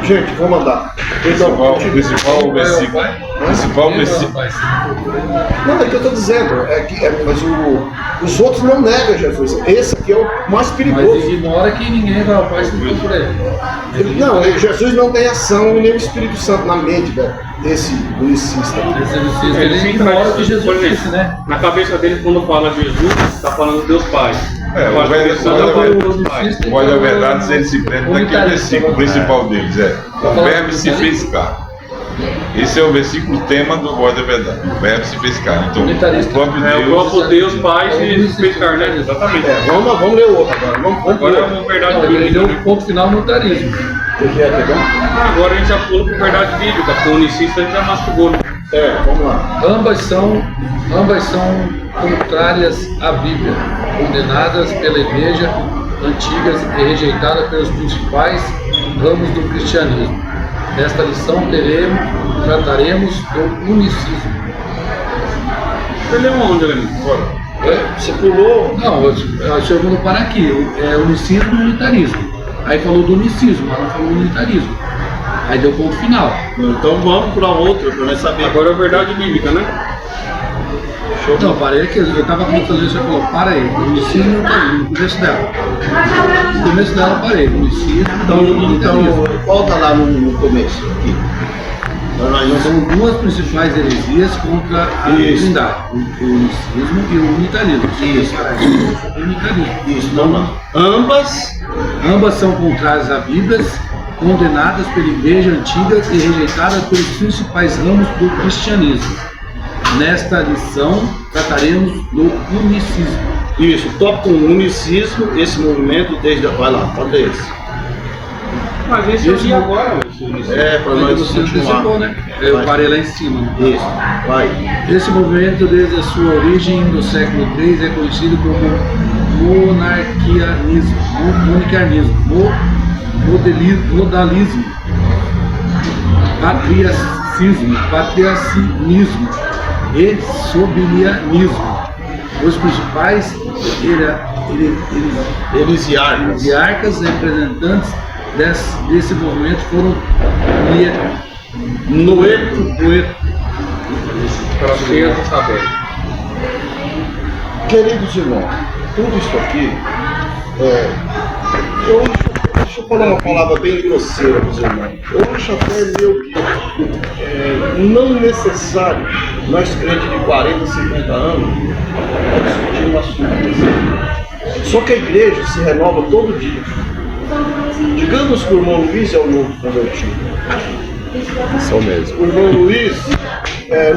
Gente, vamos andar. Principal versículo. Não, é o que eu estou dizendo. Mas os outros não negam Jesus. Esse aqui é o mais perigoso. Mas ignora que ninguém vai ao Pai se não for por ele. Não, Jesus não tem ação nem o Espírito Santo na mente desse unicista. Ele ignora o que Jesus disse, né? Na cabeça dele, quando fala Jesus, está falando Deus Pai. O Voz da Verdade, ele se prende naquele versículo principal deles. O verbo se fez carne. Esse é o versículo tema do Voz da Verdade. O verbo se fez carne. Então, o próprio Deus Pai se fez carne, né? Exatamente. Vamos ler o outro agora. Agora é uma verdade bíblica. Ele deu um ponto final no montarismo. Agora a gente já pula para verdade bíblica, porque o unicista a gente já mastigou. Vamos lá. Ambas são contrárias à Bíblia, condenadas pela Igreja antigas e rejeitada pelos principais ramos do cristianismo. Nesta lição trataremos do unicismo. Ele é onde, Lenin? Fora. Você pulou. Não, o senhor mandou parar aqui. É unicismo e unitarismo. Aí falou do unicismo, mas não falou do unitarismo. Aí deu ponto final. Então vamos para outra, para nós saber. Agora é a verdade bíblica, né? Não, parei aqui. Eu estava comentando isso, você falou, para aí. Unicismo e unitarismo, no começo dela. No começo dela eu parei. Unicismo e unitarismo. Então, volta lá no começo aqui. São duas principais heresias contra a Trindade, o unicismo e o unitarismo. Isso, não. Ambas são contrárias à Bíblia, condenadas pela Igreja Antiga e rejeitadas pelos principais ramos do cristianismo. Nesta lição, trataremos do unicismo. Isso, tópico unicismo, esse movimento desde... Vai lá, pode esse. Mas esse eu vi agora, para nós você continuar. antecipou, né? Eu parei lá em cima. Isso, vai. Esse movimento, desde a sua origem no século III, é conhecido como monarquianismo, modalismo, patriacismo e sobilianismo. Os principais heresiarcas representantes desse movimento foram Noeto. Para as crianças saberem. Queridos irmãos, tudo isso aqui deixa eu falar uma palavra bem grosseira para os irmãos. Eu acho até meio que não necessário nós crentes de 40, 50 anos discutir um assunto desse. Só que a igreja se renova todo dia. Digamos que o irmão Luiz é o novo convertido. São mesmo. O irmão Luiz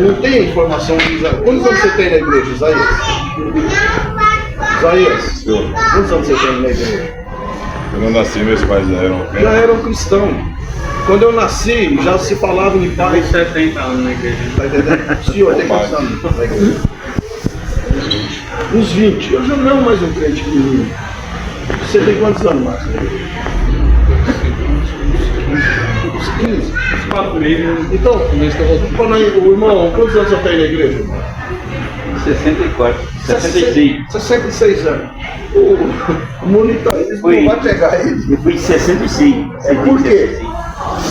não tem informação de Isaías. Quantos anos você tem na igreja, Isaías? Quantos anos você tem na igreja? Quando eu nasci, meus pais já eram cristãos. Quando eu nasci, já se falava em paz. 70 anos na igreja. Tá entendendo? Sim, 80 anos na igreja. Uns 20. Eu já não mais um crente menino. Você tem quantos anos, Márcio? Uns 15. Então, o irmão, quantos anos você tem na igreja, irmão? 64. 66. 66 anos. O monitorismo não vai pegar ele. Eu fui de 66. Por quê?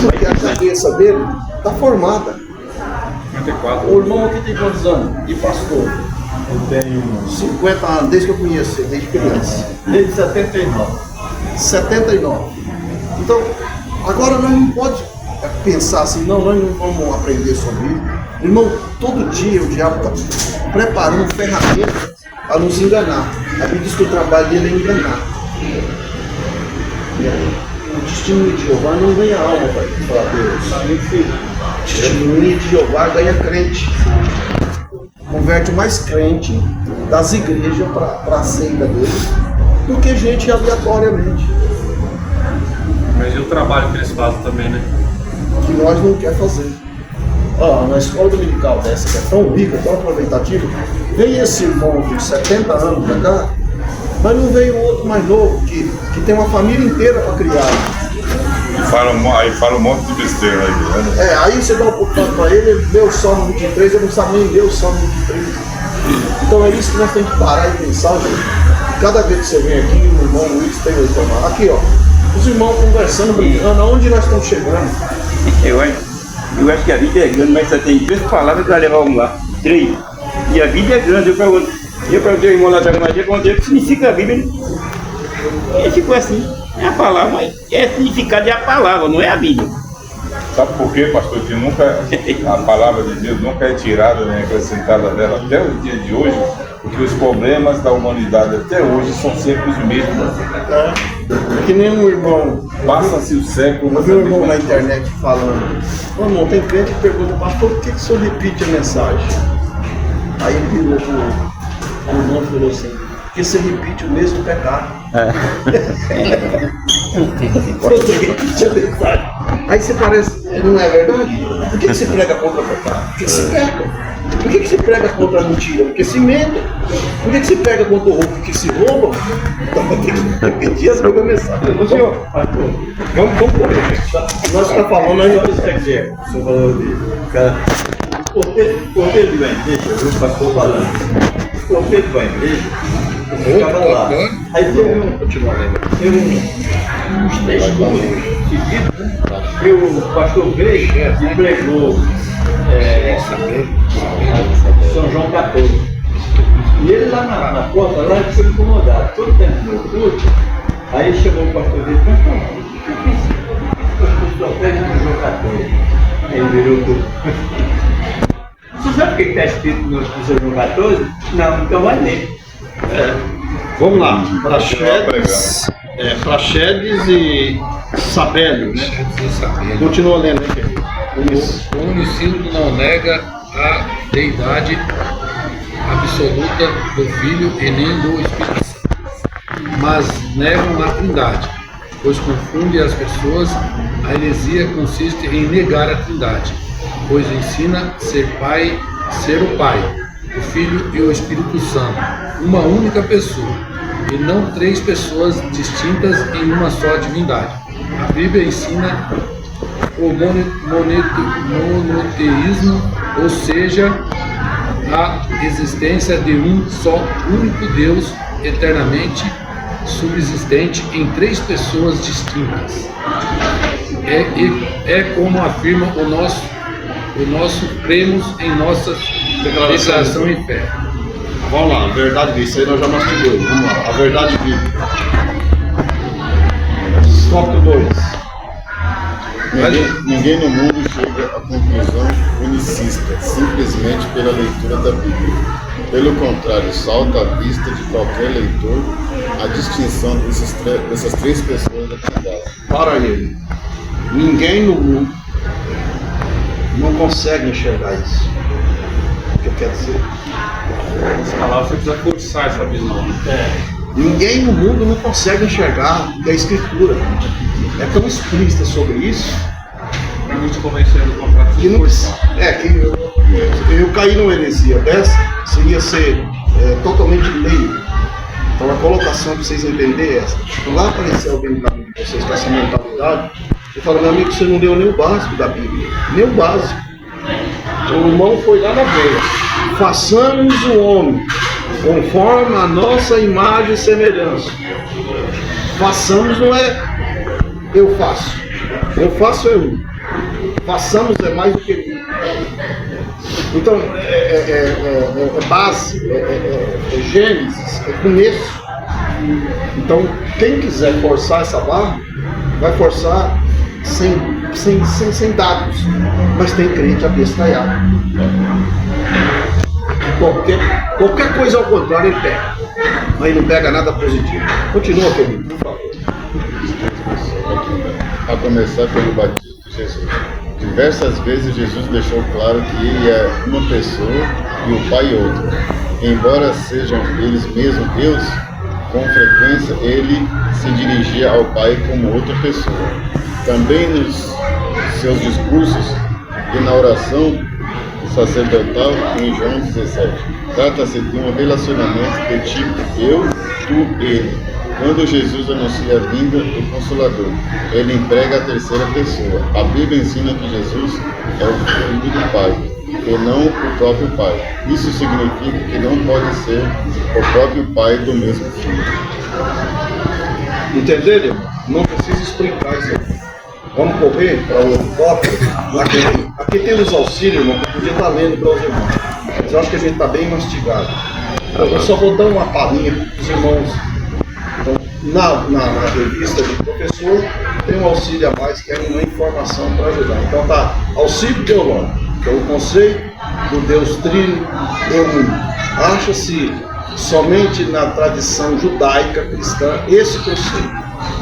Porque a cabeça dele está formada. 54. O irmão aqui tem quantos anos? De pastor? Eu tenho 50 anos, desde que eu conheço ele, desde criança. Desde 79. 79. Então, agora nós não podemos pensar assim, não, nós não vamos aprender sobre isso. Irmão, todo dia o diabo está preparando ferramentas para nos enganar. A Bíblia diz que o trabalho dele é enganar. O testemunho de Jeová não ganha alma para falar Deus. O testemunho de Jeová ganha crente. Converte mais crente das igrejas para a seita dele do que gente aleatoriamente. Mas e o trabalho que eles fazem também, né? Que nós não quer fazer. Na escola dominical dessa, que é tão rica, tão aproveitativa, vem esse irmão de 70 anos pra cá, mas não veio outro mais novo, que tem uma família inteira para criar. Aí fala um monte de besteira aí, né? Aí você dá um pouquinho para ele lê o Salmo 23, ele não sabe nem ler o Salmo 23. Então é isso que nós temos que parar e pensar, gente. Cada vez que você vem aqui, o irmão Luiz tem que tomar. Aqui, ó, os irmãos conversando, brincando, aonde nós estamos chegando? Eu acho que a vida é grande, mas só tem 3 palavras para levar um lá. 3. E a vida é grande. Eu perguntei ao irmão lá da Maria, o que significa a Bíblia. Ele ficou assim. É a palavra, mas é significado é a palavra, não é a Bíblia. Sabe por quê, pastor? Que a palavra de Deus nunca é tirada nem acrescentada dela até o dia de hoje, porque os problemas da humanidade até hoje são sempre os mesmos. Que nem um irmão. Passa-se o século. Eu vi um irmão na internet falando. Irmão, tem crente que pergunta, pastor, por que o senhor repite a mensagem? Aí ele virou pro irmão e falou assim, porque você repite o mesmo pecado. Você repite a mensagem. Aí você parece, não é verdade? Por que você prega contra o pecado? Porque você peca. Por que você prega contra a mentira? Porque se mente. Por que você prega contra o roubo? Porque se rouba. Então vai ter que repetir essa mesma mensagem. Ô senhor, pastor, Vamos correr. Nós estamos falando aí. olha isso aqui, o senhor falou de cara. Porteiro de uma igreja, viu o pastor falando. Porteiro de uma igreja, eu ficava lá. Aí teve uns 3 cultos seguidos, né? Que o pastor veio e pregou São João 14. E ele lá na porta, lá ele foi incomodado. Todo tempo no culto, aí chegou o pastor dele e falou: o que só pede no João 14? Aí ele virou o culto. Você sabe o que está escrito no São João 14? Não, então vai ler. Vamos lá. Praxedes e Sabélio, né? Continua lendo aí. O Unicídio não nega a deidade absoluta do Filho e nem do Espírito Santo, mas negam a Trindade, pois confunde as pessoas. A heresia consiste em negar a Trindade, pois ensina ser o Pai, o Filho e o Espírito Santo, uma única pessoa, e não 3 pessoas distintas em uma só divindade. A Bíblia ensina o monoteísmo, ou seja, a existência de um só único Deus eternamente subsistente em 3 pessoas distintas. É como afirma o nosso cremos em nossa declaração e fé. Vamos lá, a verdade bíblica. Isso aí nós já mastigamos. Vamos lá, a verdade bíblica. Tópico 2. Ninguém no mundo chega à conclusão unicista, simplesmente pela leitura da Bíblia. Pelo contrário, salta à vista de qualquer leitor a distinção dessas 3 pessoas da Trindade. Para ele, ninguém no mundo não consegue enxergar isso. O que quer dizer? As palavras você precisa forçar essa visão. Ninguém no mundo não consegue enxergar a Escritura. É tão explícita sobre isso Para não te convencer do contrato que de não força. que eu caí numa heresia dessa, seria ser totalmente leigo. Então a colocação para vocês entenderem é essa. Então, lá aparecer alguém no caminho de vocês com essa mentalidade, e fala: meu amigo, você não deu nem o básico da Bíblia, nem o básico. O irmão foi lá na veia. Façamos o homem conforme a nossa imagem e semelhança. Façamos não é eu faço. Eu faço é um. Façamos é mais do que um. Então, é base, é Gênesis, é começo. Então, quem quiser forçar essa barra, vai forçar sem dados. Mas tem crente abestalhado. Qualquer coisa ao contrário ele pega. Mas não pega nada positivo. Continua, querido, por favor. A começar pelo batismo de Jesus. Diversas vezes Jesus deixou claro que ele é uma pessoa e o Pai outra. Embora sejam eles mesmos Deus, com frequência ele se dirigia ao Pai como outra pessoa. Também nos seus discursos e na oração sacerdotal em João 17. Trata-se de um relacionamento de tipo eu, tu, ele. Quando Jesus anuncia a vinda do Consolador, ele emprega a terceira pessoa. A Bíblia ensina que Jesus é o Filho do Pai e não o próprio Pai. Isso significa que não pode ser o próprio Pai do mesmo Filho. Entenderam? Não precisa explicar isso aqui. Vamos correr para o outro tópico. Aqui tem os auxílios, irmão, que eu podia estar lendo para os irmãos. Mas eu acho que a gente está bem mastigado. Eu só vou dar uma palhinha para os irmãos. Então, na revista do professor, tem um auxílio a mais, que é uma informação para ajudar. Então tá, auxílio teológico, que é o conceito do Deus Trino e um. Acha-se somente na tradição judaica cristã esse conceito.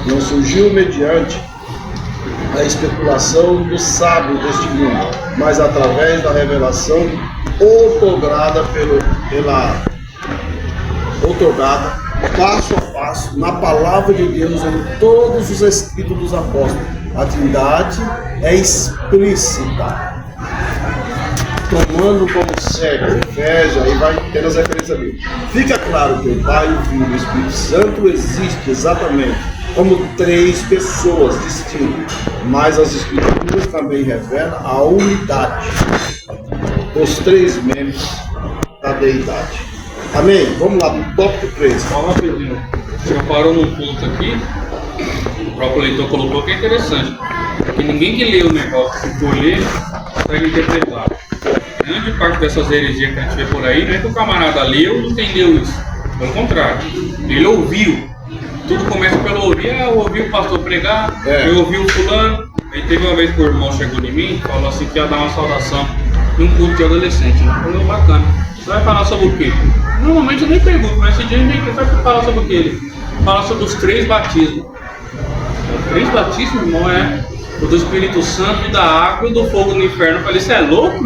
Não surgiu mediante a especulação do sábio deste mundo, mas através da revelação outorgada passo a passo na palavra de Deus em todos os escritos dos apóstolos. A Trindade é explícita. tomando como sério Efésios, aí vai tendo as referências ali. Fica claro que o Pai, o Filho e o Espírito Santo existe exatamente como 3 pessoas distintas, mas as Escrituras também revelam a unidade dos 3 membros da deidade. Amém? Vamos lá, do tópico 3. Só rapidinho. Você parou num ponto aqui, o próprio leitor colocou que é interessante. Que ninguém que lê o negócio, se for ler, consegue interpretar. Grande parte dessas heresias que a gente vê por aí, não é que o camarada leu e entendeu isso. Pelo contrário, ele ouviu. Tudo começa pelo ouvir. Eu ouvi o pastor pregar, eu ouvi o fulano. Aí teve uma vez que o irmão chegou em mim e falou assim que ia dar uma saudação num culto de adolescente. Né? Falou, bacana. Você vai falar sobre o quê? Normalmente eu nem pergunto, mas esse dia ele vai falar sobre o quê? Ele fala sobre os 3 batismos. Os 3 batismos, irmão, é o do Espírito Santo, da água e do fogo no inferno. Eu falei, você é louco?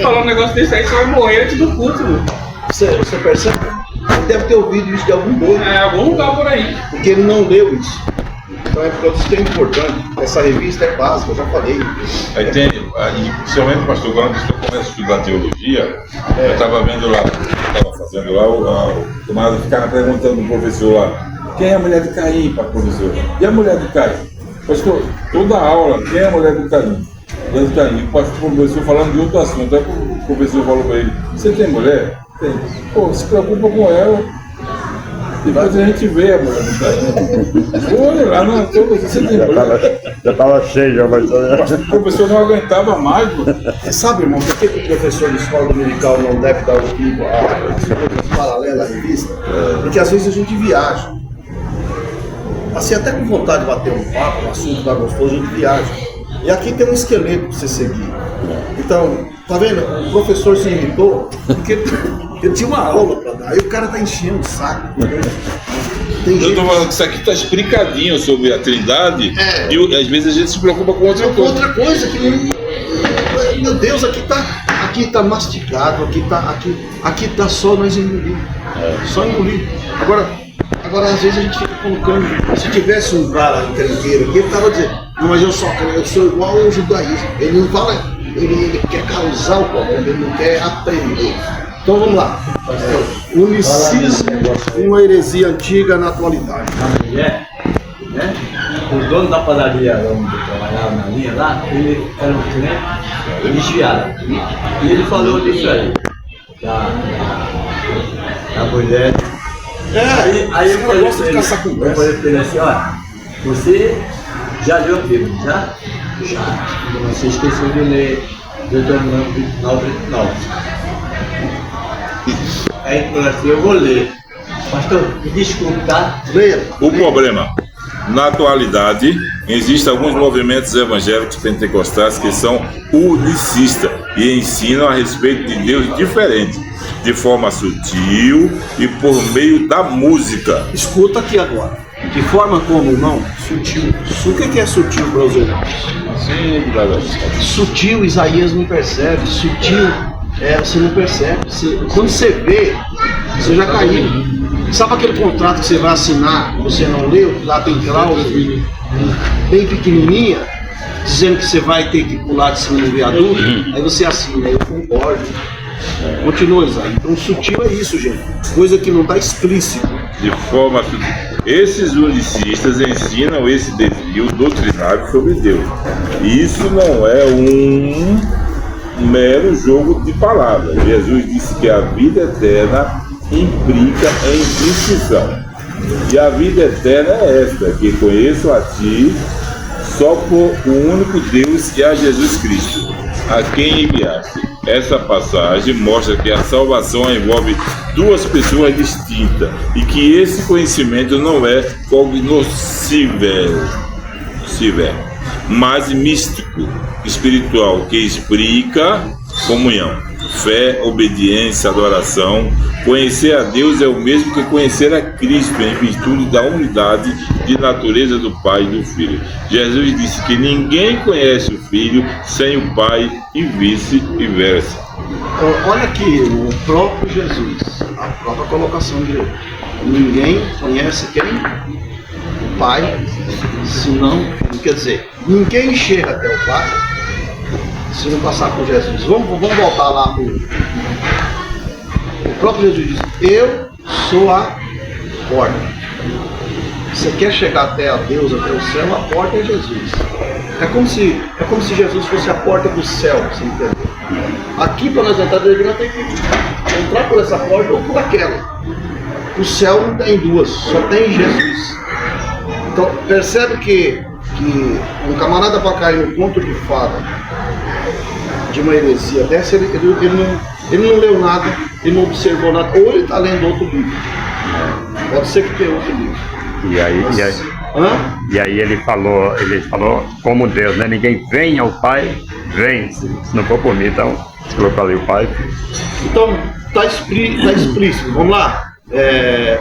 Falar um negócio desse aí, você vai morrer antes do culto, mano. Você percebe? Ele deve ter ouvido isso de algum doido. É, algum lugar por aí. Porque ele não leu isso. Então é por isso que é importante. Essa revista é básica, eu já falei. Aí tem, principalmente, pastor, quando você começa a estudar teologia, eu estava vendo lá, estava fazendo lá, o camarada ficava perguntando pro professor lá, quem é a mulher de Caim, professor? E a mulher de Caim? Pastor, toda aula, quem é a mulher de Caim? O professor falando de outro assunto, aí o professor falou para ele, você tem mulher? Tem. Pô, se preocupa com ela. Depois a gente vê a mulher do Caim. Olha lá, não, você tem mulher. Já estava cheio, mas... O professor não aguentava mais, mano. Você sabe, irmão, por que o professor de escola dominical não deve dar ouvido às coisas paralelas à revista? Porque às vezes a gente viaja. Assim, até com vontade de bater um papo, um assunto da gostoso, a gente viaja. E aqui tem um esqueleto para você seguir. Então, tá vendo? O professor se irritou porque ele tinha uma aula para dar. Aí o cara tá enchendo o saco. Eu estou falando que isso aqui está explicadinho sobre a Trindade e às vezes a gente se preocupa com outra coisa. Outra coisa que, meu Deus, aqui tá mastigado, aqui tá só nós engolir. Só engolir. Agora às vezes a gente fica colocando, se tivesse um cara encrenqueiro aqui, ele tava dizendo, não, mas eu sou igual ao judaísmo. Ele não fala, ele quer causar o problema, ele não quer aprender. Então vamos lá. Unicismo, uma heresia antiga na atualidade. A mulher, né? O dono da padaria onde eu trabalhava na linha lá, ele era um crente desviado. E ele falou disso aí, da mulher. Aí eu falei pra ele assim, olha, você já leu a Bíblia, já? Já. Você esqueceu de ler Deuteronômio 29. Aí ele falou assim, eu vou ler. Pastor, me desculpe, tá? Leia. O problema, na atualidade, existem alguns movimentos evangélicos pentecostais que são unicistas e ensinam a respeito de Deus diferente, de forma sutil e por meio da música. Escuta aqui agora. De forma como, irmão? Sutil. O que é sutil para os irmãos? Sutil, Isaías não percebe. Sutil, você não percebe. Quando você vê, você já caiu. Sabe aquele contrato que você vai assinar, você não leu, lá tem cláusula bem pequenininha, dizendo que você vai ter que pular de cima do viaduto, aí você assina, eu concordo. Continua, Isaías. Então sutil é isso, gente. Coisa que não está explícito. De forma sutil. Esses unicistas ensinam esse desvio doutrinário sobre Deus. Isso não é um mero jogo de palavras. Jesus disse que a vida eterna implica em distinção. E a vida eterna é esta, que conheço a ti só por o único Deus e a Jesus Cristo, a quem enviaste. Essa passagem mostra que a salvação envolve duas pessoas distintas e que esse conhecimento não é cognoscível, mas místico, espiritual, que explica comunhão, fé, obediência, adoração. Conhecer a Deus é o mesmo que conhecer a Cristo, em virtude da unidade de natureza do Pai e do Filho. Jesus disse que ninguém conhece o Filho sem o Pai e vice-versa. Olha aqui, o próprio Jesus, a própria colocação de Jesus. Ninguém conhece quem? O Pai, senão, quer dizer, ninguém chega até o Pai se não passar por Jesus. Vamos voltar lá pro... O próprio Jesus diz, eu sou a porta. Você quer chegar até a Deus, até o céu, a porta é Jesus. É como se Jesus fosse a porta do céu, você entendeu? Aqui, para nós entrar na igreja, nós temos que entrar por essa porta ou por aquela. O céu não tem duas, só tem Jesus. Então, percebe que um camarada para cair no conto de fada de uma heresia dessa, ele não leu nada, ele não observou nada, ou ele está lendo outro livro. Pode ser que tenha outro livro. E aí ele falou como Deus, né? Ninguém vem ao Pai, vem. Se não for por mim, então se colocou ali o Pai. Então, está explícito. Vamos lá.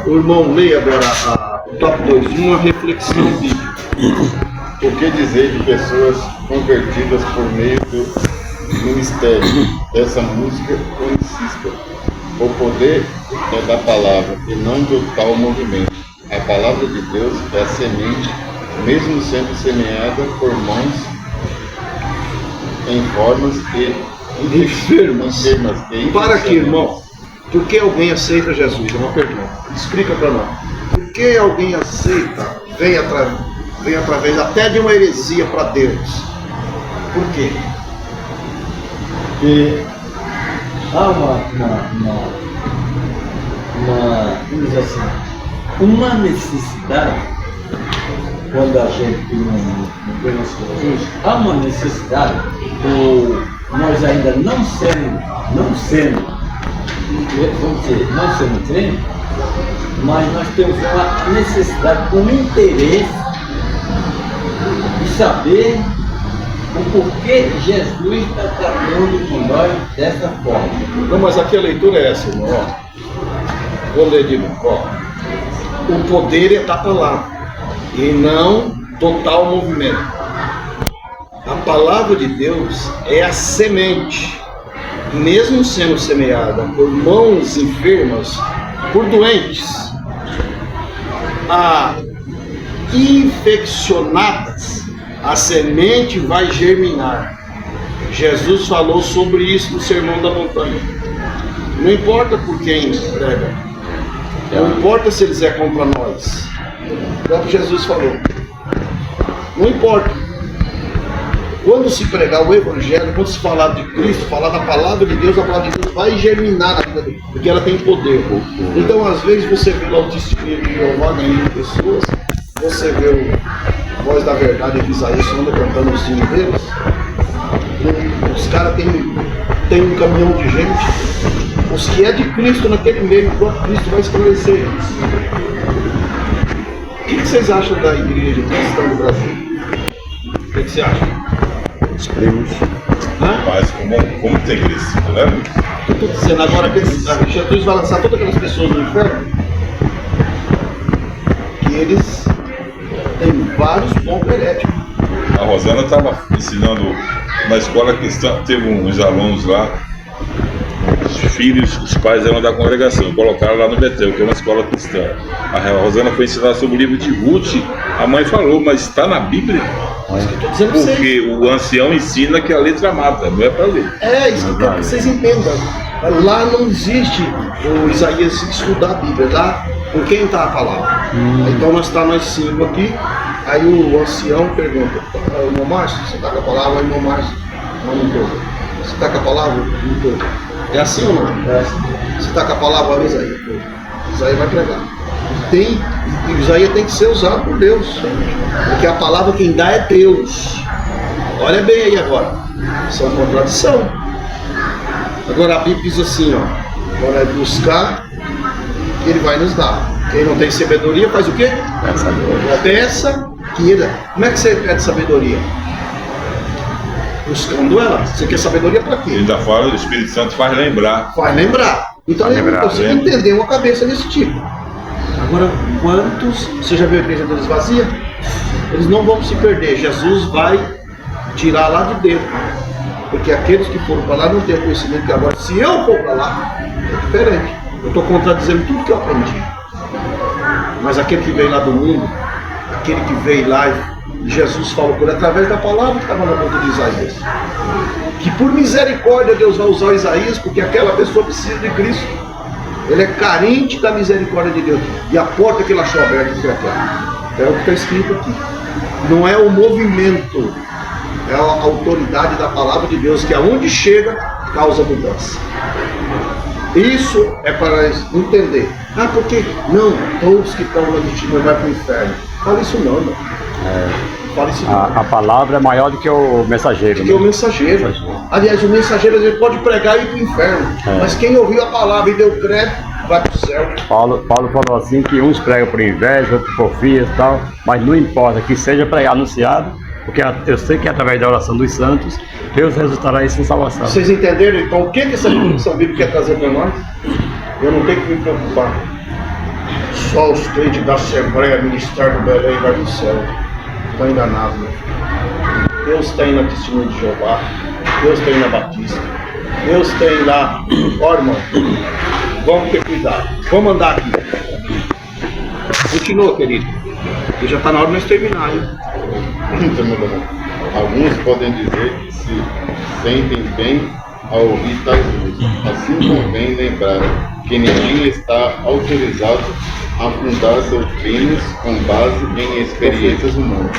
O irmão lê agora o top 2 de uma reflexão bíblica. O que dizer de pessoas convertidas por meio do ministério dessa música unicista? O poder é da palavra e não do tal movimento. A palavra de Deus é a semente, mesmo sendo semeada por mãos informes e enfermas. Para aqui, irmão. Por que alguém aceita Jesus? É uma pergunta. Explica para nós. Por que alguém aceita, vem através até de uma heresia para Deus? Por quê? Porque há vamos dizer assim, uma necessidade, quando a gente não conhece Jesus, há uma necessidade, ou nós ainda não sendo, vamos dizer, não sendo crente, mas nós temos uma necessidade, um interesse de saber o porquê Jesus está tratando com nós dessa forma. Não, mas aqui a leitura é essa, irmão. Vou ler de novo. O poder é da palavra e não total movimento. A palavra de Deus é a semente, mesmo sendo semeada por mãos enfermas, por doentes, infeccionadas, a semente vai germinar. Jesus falou sobre isso no Sermão da Montanha. Não importa por quem prega, não importa se eles é contra nós. O próprio Jesus falou. Não importa. Quando se pregar o Evangelho, quando se falar de Cristo, falar da palavra de Deus, a palavra de Deus vai germinar na vida dele, porque ela tem poder. Então, às vezes, você vê lá o testemunho de Jeová ganhando pessoas, você vê a Voz da Verdade de Isaías anda cantando o sino deles, os caras têm um caminhão de gente, os que é de Cristo naquele meio, o próprio Cristo vai esclarecer eles. O que vocês acham da igreja cristã do Brasil? O que você acha? Os primos. Mas como tem crescido, né? Eu estou dizendo agora que Jesus vai lançar todas aquelas pessoas no inferno, que eles têm vários pontos heréticos. A Rosana estava ensinando na escola cristã, teve uns alunos lá, os filhos, os pais eram da congregação, colocaram lá no Betel, que é uma escola cristã. A Rosana foi ensinar sobre o livro de Ruth, a mãe falou, mas está na Bíblia? Porque o ancião ensina que a letra mata, não é para ler. É, isso que eu quero que vocês entendam. Lá não existe o Isaías estudar a Bíblia, tá? Com quem está a palavra. Então nós estamos 5 aqui, aí o ancião pergunta, irmão Márcio, você está com a palavra? Irmão Márcio, não estou. Você está com a palavra? Não estou. É assim ou não? É assim. Você está com a palavra? Isaías. Isaías vai pregar. E Isaías tem que ser usado por Deus, porque a palavra quem dá é Deus. Olha bem aí agora, isso é uma contradição. Agora a Bíblia diz assim, ó, quando é buscar, que ele vai nos dar. Quem não tem sabedoria faz o quê? Peça, queira. Como é que você pede sabedoria? Buscando ela. Você quer sabedoria para quê? Ainda fala, o Espírito Santo faz lembrar. Faz lembrar. Então você tem que entender uma cabeça desse tipo. Agora, quantos, você já viu a igreja deles vazia? Eles não vão se perder, Jesus vai tirar lá de dentro, porque aqueles que foram para lá não têm conhecimento, que agora se eu for para lá, é diferente, eu estou contradizendo tudo que eu aprendi, mas aquele que veio lá do mundo, aquele que veio lá E Jesus falou por através da palavra que estava na boca de Isaías. Que por misericórdia Deus vai usar Isaías, porque aquela pessoa precisa de Cristo. Ele é carente da misericórdia de Deus. E a porta que ele achou aberta foi aquela. É o que está escrito aqui. Não é o movimento, é a autoridade da palavra de Deus, que aonde chega, causa mudança. Isso é para entender. Ah, porque não, todos que estão no destino vão para o inferno. Fala isso não, não. Fala isso não. A palavra é maior do que o mensageiro. Do que o mensageiro. Aliás, o mensageiro ele pode pregar e ir para o inferno. Mas quem ouviu a palavra e deu crédito, vai para o céu. Paulo falou assim que uns pregam por inveja, outros por fias e tal, mas não importa que seja anunciado, porque eu sei que através da oração dos santos, Deus resultará isso em salvação. Vocês entenderam então o que essa convicção bíblica quer trazer para nós? Eu não tenho que me preocupar. Só os crentes da Assembleia, Ministério do Belém vai para o céu. Estão enganados. Deus tem na Testemunha de Jeová, Deus tem na Batista, Deus tem lá. Ó, irmão, vamos ter cuidado. Vamos andar aqui. Continua, querido. Porque já está na hora de nós terminar, hein? Alguns podem dizer que se sentem bem ao ouvir tais luzes. Assim convém lembrar que ninguém está autorizado a fundar doutrinas com base em experiências humanas.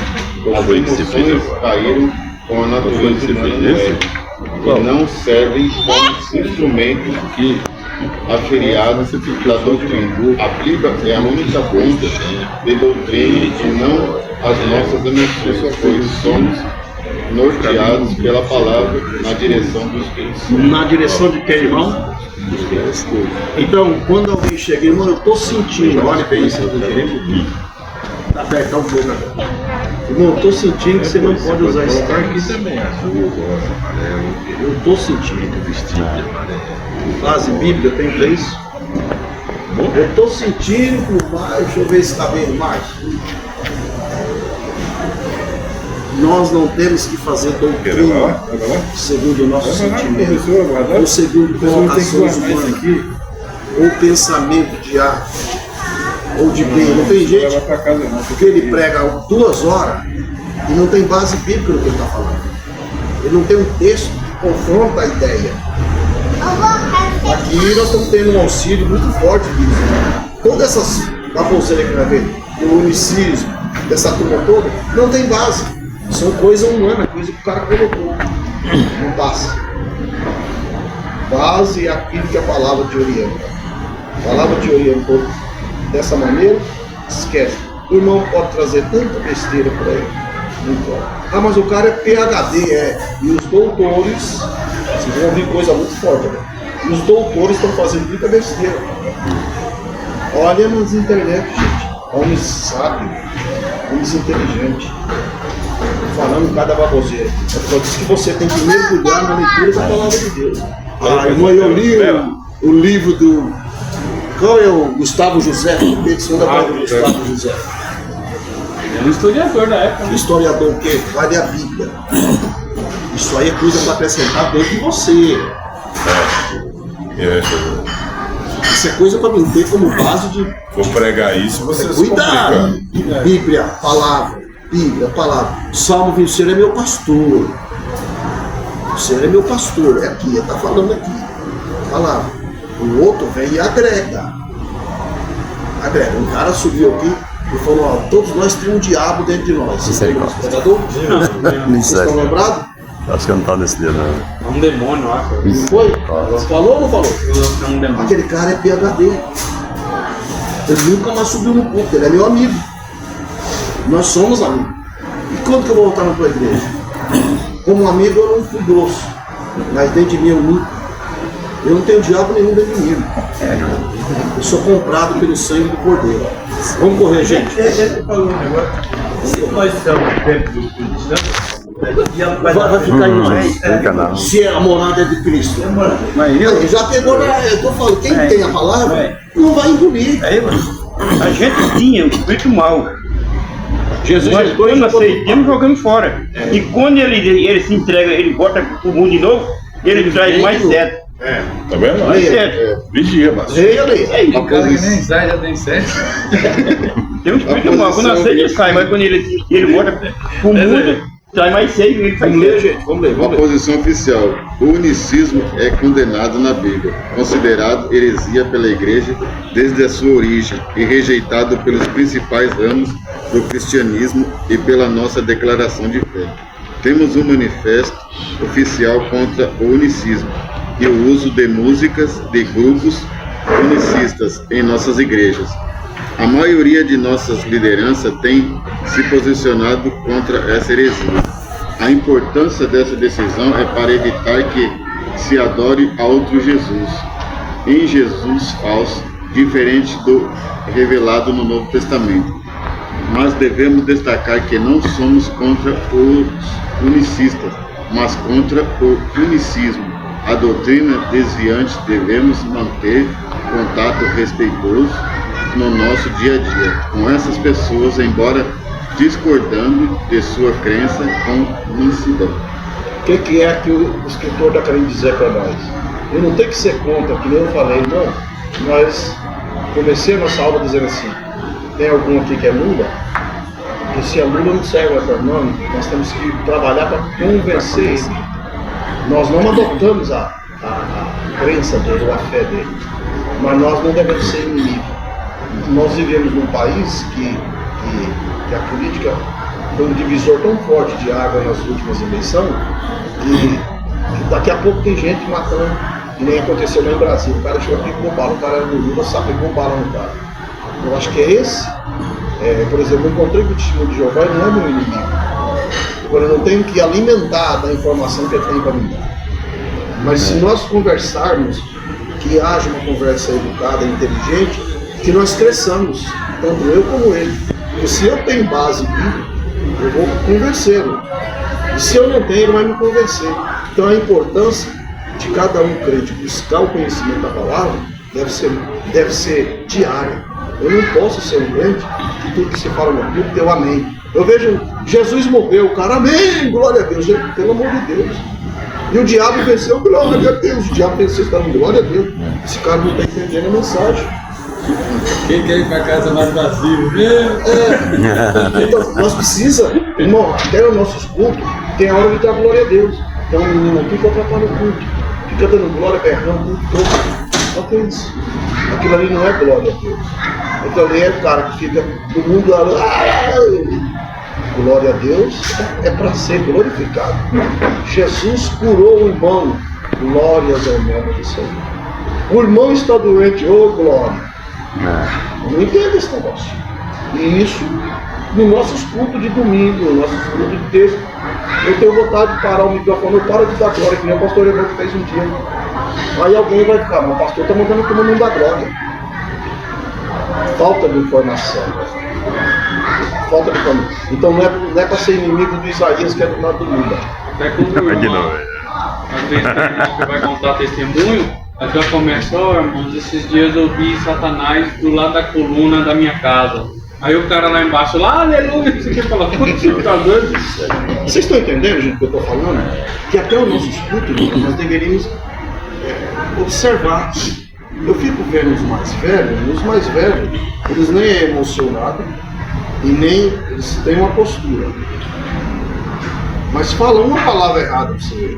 As emoções caíram com a natureza humana e não servem como instrumentos aferiados da doutrina. A Bíblia é a única fonte de doutrina e não as nossas emoções, pois somos norteados pela palavra na direção do Espírito. Na direção de quem, irmão? Então, quando alguém chega, irmão, eu estou sentindo, olha bem isso, está apertando um pouco agora. Irmão, eu estou sentindo que você não pode usar esse aqui também. Eu estou sentindo. Frase bíblica tem para isso? Eu estou sentindo que o pai, deixa eu ver se está vendo mais. Nós não temos que fazer doutrina segundo o nosso sentimento, ou segundo colocações humanas, ou pensamento de A ou de B. Não tem gente que ele prega 2 horas e não tem base bíblica no que ele está falando. Ele não tem um texto que confronta a ideia. Aqui nós estamos tendo um auxílio muito forte disso. Todas essas baboseiras que vai ver, o homicídio, dessa turma toda, não tem base. São coisa humana, coisa que o cara colocou. Não passa. Base é aquilo que a palavra te orienta. A palavra te orientou dessa maneira, esquece. O irmão pode trazer tanta besteira para ele. Não pode. Ah, mas o cara é PhD, E os doutores, vocês vão ouvir coisa muito forte, né? E os doutores estão fazendo muita besteira. Olha nas internet, gente. Homens sábios, homens inteligentes. Falando cada baboseira. Eu disse que você tem que mergulhar na leitura da palavra de Deus. Ah, irmão, eu li o livro do. Qual é o Gustavo José? Segunda parte do Gustavo José. É um historiador da época. Historiador o quê? Vai ler a Bíblia. Isso aí é coisa para acrescentar dentro de você. Isso é coisa para não ter como base de. Vou pregar isso, você se cuidado. complica. Bíblia, palavra. Bíblia, palavra. Salmo 20, o Senhor é meu pastor. O Senhor é meu pastor. É aqui, está falando aqui. Palavra. O outro vem e agrega. Agrega. Um cara subiu aqui e falou: ó, todos nós temos um diabo dentro de nós. Vocês estão lembrados? Acho que eu não estava nesse dia, não. É um demônio, acho. Não foi? Falou ou não falou? É um demônio. Aquele cara é PhD. Ele nunca mais subiu no púlpito. Ele é meu amigo. Nós somos amigos. E quando que eu vou voltar na tua igreja? Como amigo eu não fui grosso, mas dentro de mim eu nunca. Eu não tenho diabo nenhum dentro de mim. Eu sou comprado pelo sangue do Cordeiro. Vamos correr, gente. Você falou um negócio. Se nós estamos dentro do Espírito, Vai ficar em nós. Se a morada é de Cristo. Mas Eu já pegou na. Eu tô falando, quem tem a palavra não vai engolir. aí, mano, a gente tinha o espírito mau. Jesus Nós quando aceitamos, jogamos fora. E quando ele se entrega, ele bota o mundo de novo, ele traz mais certo. Tá vendo? Leia. Vigia, mas. Leia. O cara que nem sai já tem certo. Tem um espírito mau, quando a sede sai, mas quando ele bota com muito, sai mais sede, ele faz Vamos ler, sede. gente. Vamos ler. A posição oficial. O unicismo é condenado na Bíblia, considerado heresia pela Igreja desde a sua origem e rejeitado pelos principais ramos do cristianismo e pela nossa declaração de fé. Temos um manifesto oficial contra o unicismo e o uso de músicas de grupos unicistas em nossas igrejas. A maioria de nossas lideranças tem se posicionado contra essa heresia. A importância dessa decisão é para evitar que se adore a outro Jesus, em Jesus falso, diferente do revelado no Novo Testamento. Mas devemos destacar que não somos contra os unicistas, mas contra o unicismo. A doutrina desviante devemos manter contato respeitoso no nosso dia a dia com essas pessoas, embora discordando de sua crença com unicidade. O que é que o escritor está querendo dizer para nós? Eu não tenho que ser contra, que nem eu falei, não. Nós comecei a nossa aula dizendo assim, tem algum aqui que é Lula? Porque se é Lula não serve para nós, nós temos que trabalhar para convencer ele. Nós não adotamos a crença dele ou a fé dele, mas nós não devemos ser inimigos. Nós vivemos num país que a política foi um divisor tão forte de água nas últimas eleições que daqui a pouco tem gente matando, que nem aconteceu lá em Brasília. O cara chegou aqui e bala, o cara era no Lula, sabe que bala no cara. Eu acho que é esse. Por exemplo, eu encontrei com o testemunho de Jeová e não é meu inimigo. Agora eu não tenho que alimentar da informação que ele tem para me dar. Mas se nós conversarmos, que haja uma conversa educada, inteligente, que nós cresçamos, tanto eu como ele. Porque se eu tenho base bíblica, eu vou convencê-lo. E se eu não tenho, ele vai me convencer. Então a importância de cada um crente buscar o conhecimento da palavra deve ser diária. Eu não posso ser um crente que tudo que se fala no culto tem o amém. Eu vejo, Jesus morreu, o cara, amém, glória a Deus, pelo amor de Deus. E o diabo venceu, glória a Deus. O diabo venceu, falando, glória a Deus. Esse cara não está entendendo a mensagem. Quem quer ir para casa mais vazio? Então, nós precisamos, irmão, até os nossos cultos, tem a hora de dar glória a Deus. Então, o menino aqui que atrapalha o culto. Fica dando glória, berrando o culto todo. Só que é isso. Aquilo ali não é glória a Deus. Aquilo ali é o cara que fica no mundo lá. Glória a Deus é para ser glorificado. Jesus curou o irmão. Glórias ao nome do Senhor. O irmão está doente, ô glória. Eu não entendo esse negócio. E isso nos nossos cultos de domingo, nos nossos cultos de texto. Eu tenho vontade de parar o microfone, eu paro de dar glória, que nem o pastor Evandro fez um dia. Aí alguém vai ficar, mas o pastor está mandando todo mundo dar glória. Falta de informação. Falta de informação. Então não é para ser inimigo do Isaías que é do lado do mundo. Até quando o irmão, às vezes você vai contar testemunho, aí já começa, irmãos, esses dias eu vi Satanás do lado da coluna da minha casa. Aí o cara lá embaixo, lá, aleluia, você quer falar, você tá doido? Vocês estão entendendo, gente, o que eu estou falando? Que até os nossos cultos, nós deveríamos observar. Eu fico vendo os mais velhos, eles nem é emocionado e nem eles têm uma postura. Mas fala uma palavra errada para você.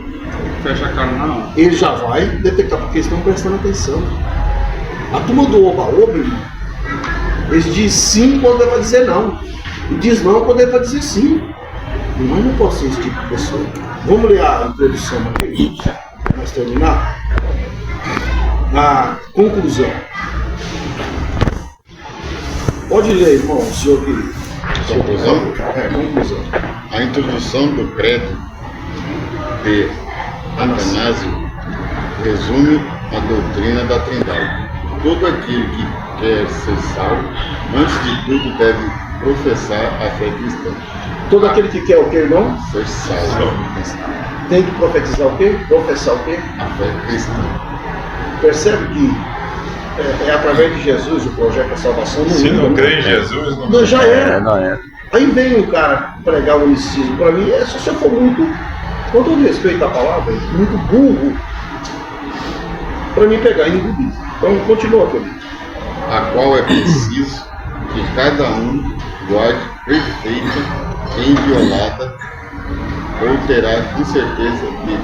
Fecha a cara não. Ele já vai detectar, porque eles estão prestando atenção. A turma do oba-oba, eles dizem sim quando ele vai dizer não. E diz não quando ele vai dizer sim. Mas não pode ser esse tipo de pessoa. Vamos ler a introdução aqui, para nós terminar. A conclusão. Pode ler, irmão, o senhor que... Conclusão? Conclusão. A introdução do credo de Atanásio resume a doutrina da Trindade. Todo aquele que quer ser salvo, antes de tudo deve professar a fé cristã. Todo aquele que quer o que, irmão? Ser salvo. Tem que profetizar o quê? Professar o quê? A fé cristã. Percebe que é através de Jesus o projeto da salvação. Se não crê em Jesus, não já era. Não é. Aí vem o cara pregar o unicismo. Para mim, se você for muito, com todo respeito à palavra, muito burro, para mim pegar e engolir. Então continua comigo. A qual é preciso que cada um guarde perfeita e inviolada, ou terá com certeza de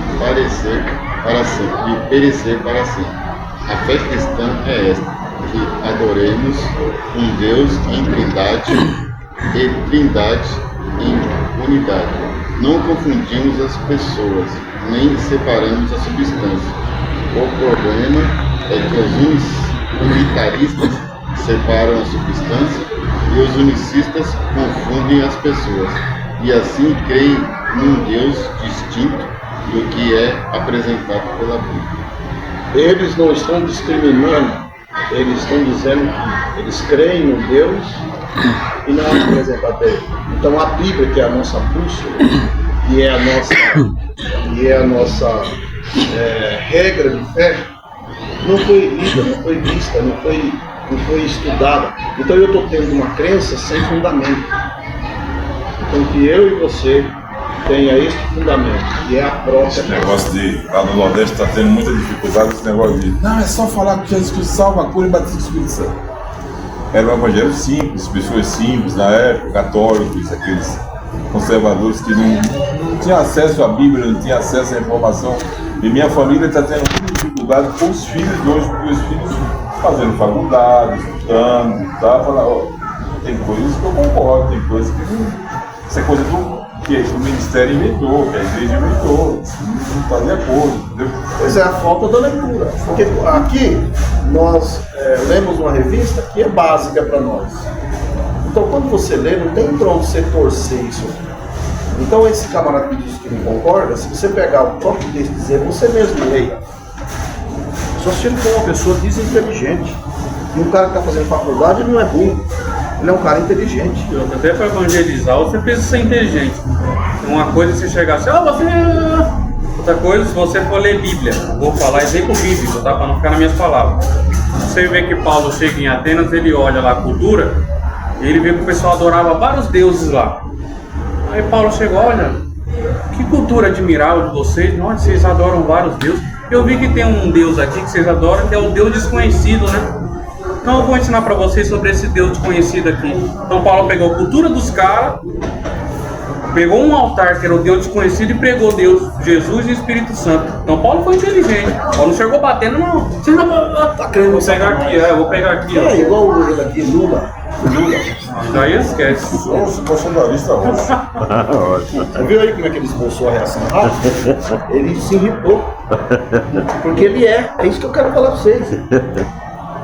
perecer para sempre. A fé cristã é esta, que adoremos um Deus em trindade e trindade em unidade. Não confundimos as pessoas, nem separamos a substância. O problema é que os unitaristas separam a substância e os unicistas confundem as pessoas, e assim creem num Deus distinto do que é apresentado pela Bíblia. Eles não estão discriminando, eles estão dizendo que eles creem no Deus e não é apresentado a ele. Então a Bíblia, que é a nossa bússola, e é a nossa regra de fé, não foi lida, não foi vista, não foi estudada. Então eu estou tendo uma crença sem fundamento. Então que eu e você tenha este fundamento, que é a própria. Esse negócio de, lá no Nordeste está tendo muita dificuldade, esse negócio de, não, é só falar que Jesus Cristo salva, cura e batiza o Espírito Santo. Era um evangelho simples, pessoas simples, na época, católicos, aqueles conservadores que não tinham acesso à Bíblia, não tinham acesso à informação. E minha família está tendo muita dificuldade com os filhos hoje, porque os filhos fazendo faculdade, estudando, tá? Falar, ó, tem coisas que eu concordo, tem coisas que não. Isso é coisa que o ministério inventou, que a igreja inventou, não está de acordo, entendeu? Pois é, a falta da leitura. Porque aqui nós lemos uma revista que é básica para nós. Então quando você lê, não tem para onde você torcer isso. Então esse camarada que diz que não concorda, se você pegar o próprio texto e dizer, você mesmo leia. Só se ele for uma pessoa desinteligente. E um cara que está fazendo faculdade não é burro. Ele é um cara inteligente. Até para evangelizar, você precisa ser inteligente. Uma coisa é você chegar assim, você... Outra coisa, se você for ler Bíblia, vou falar exemplo bíblico, tá? Para não ficar nas minhas palavras. Você vê que Paulo chega em Atenas, ele olha lá a cultura, e ele vê que o pessoal adorava vários deuses lá. Aí Paulo chegou, olha, que cultura admirável de vocês, nossa, vocês adoram vários deuses. Eu vi que tem um Deus aqui que vocês adoram, que é o Deus desconhecido, né? Então eu vou ensinar para vocês sobre esse Deus desconhecido aqui. Então Paulo pegou a cultura dos caras, pegou um altar que era o Deus desconhecido e pregou Deus, Jesus e Espírito Santo. Então Paulo foi inteligente. Paulo não chegou batendo, não. Você não tá querendo vou pegar aqui, eu vou pegar aqui. É igual o ele aqui, Lula. Daí esquece. Sou bolsonarista hoje. Você viu aí como é que ele esboçou a reação rápida? Ele se irritou. Porque ele é isso que eu quero falar para vocês.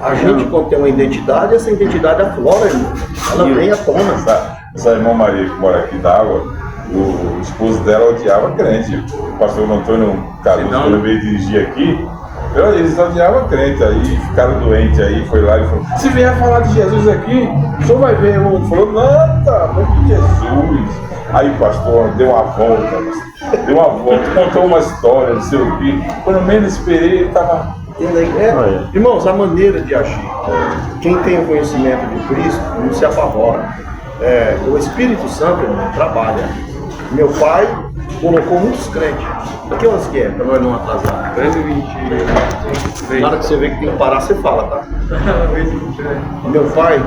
A gente, quando tem uma identidade, essa identidade aflora, ela vem à tona. Essa irmã Maria que mora aqui da água, o esposo dela odiava crente. O pastor Antônio Carlos, quando veio dirigir aqui, eles odiavam crente, aí ficaram doentes, aí foi lá e falou, se vier falar de Jesus aqui, o senhor vai ver. O falou, nada, mas de Jesus. Aí o pastor deu uma volta, contou uma história, não sei o quê. Quando menos esperei, ele estava... Irmãos, a maneira de agir. Quem tem o conhecimento de Cristo não se apavora. O Espírito Santo, irmão, trabalha. Meu pai colocou muitos crentes. Que horas que é? Para nós não atrasar. 13h23. Na hora que você vê que tem que parar, você fala, tá? Meu pai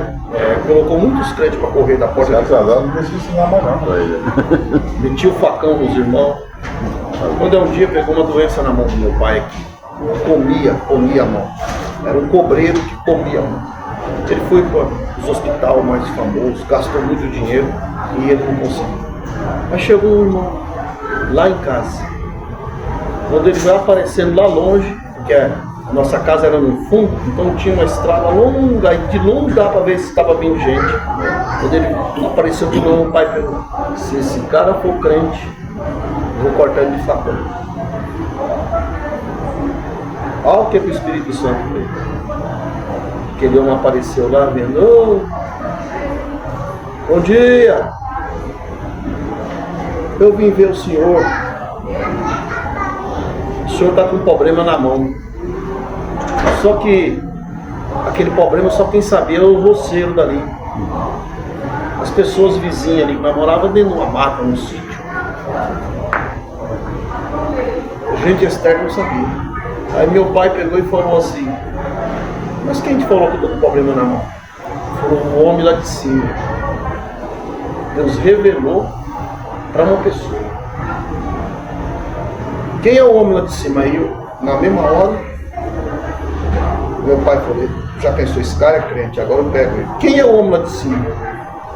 colocou muitos crentes para correr da porta. Se atrasar, não deixa ensinar mais não. Metia o facão nos irmãos. Quando um dia pegou uma doença na mão do meu pai aqui. Comia a mão. Era um cobreiro que comia a mão. Ele foi para os hospitais mais famosos, gastou muito dinheiro e ele não conseguiu. Mas chegou um irmão lá em casa. Quando ele vai aparecendo lá longe, porque a nossa casa era no fundo, então tinha uma estrada longa e de longe dá para ver se estava vindo gente. Quando ele apareceu de novo, o pai perguntou: se esse cara for crente, eu vou cortar ele de facão. Olha o que o Espírito Santo fez. Que ele não apareceu lá vendo. Bom dia! Eu vim ver o senhor. O senhor está com um problema na mão. Só que aquele problema só quem sabia era o roceiro dali. As pessoas vizinhas ali, que moravam dentro de uma mata, num sítio. A gente externa não sabia. Aí meu pai pegou e falou assim, mas quem te falou que eu tô com problema na mão? Falou, o homem lá de cima. Deus revelou para uma pessoa. Quem é o homem lá de cima? Aí eu, na mesma hora, meu pai falou, já pensou, esse cara é crente, agora eu pego ele. Quem é o homem lá de cima?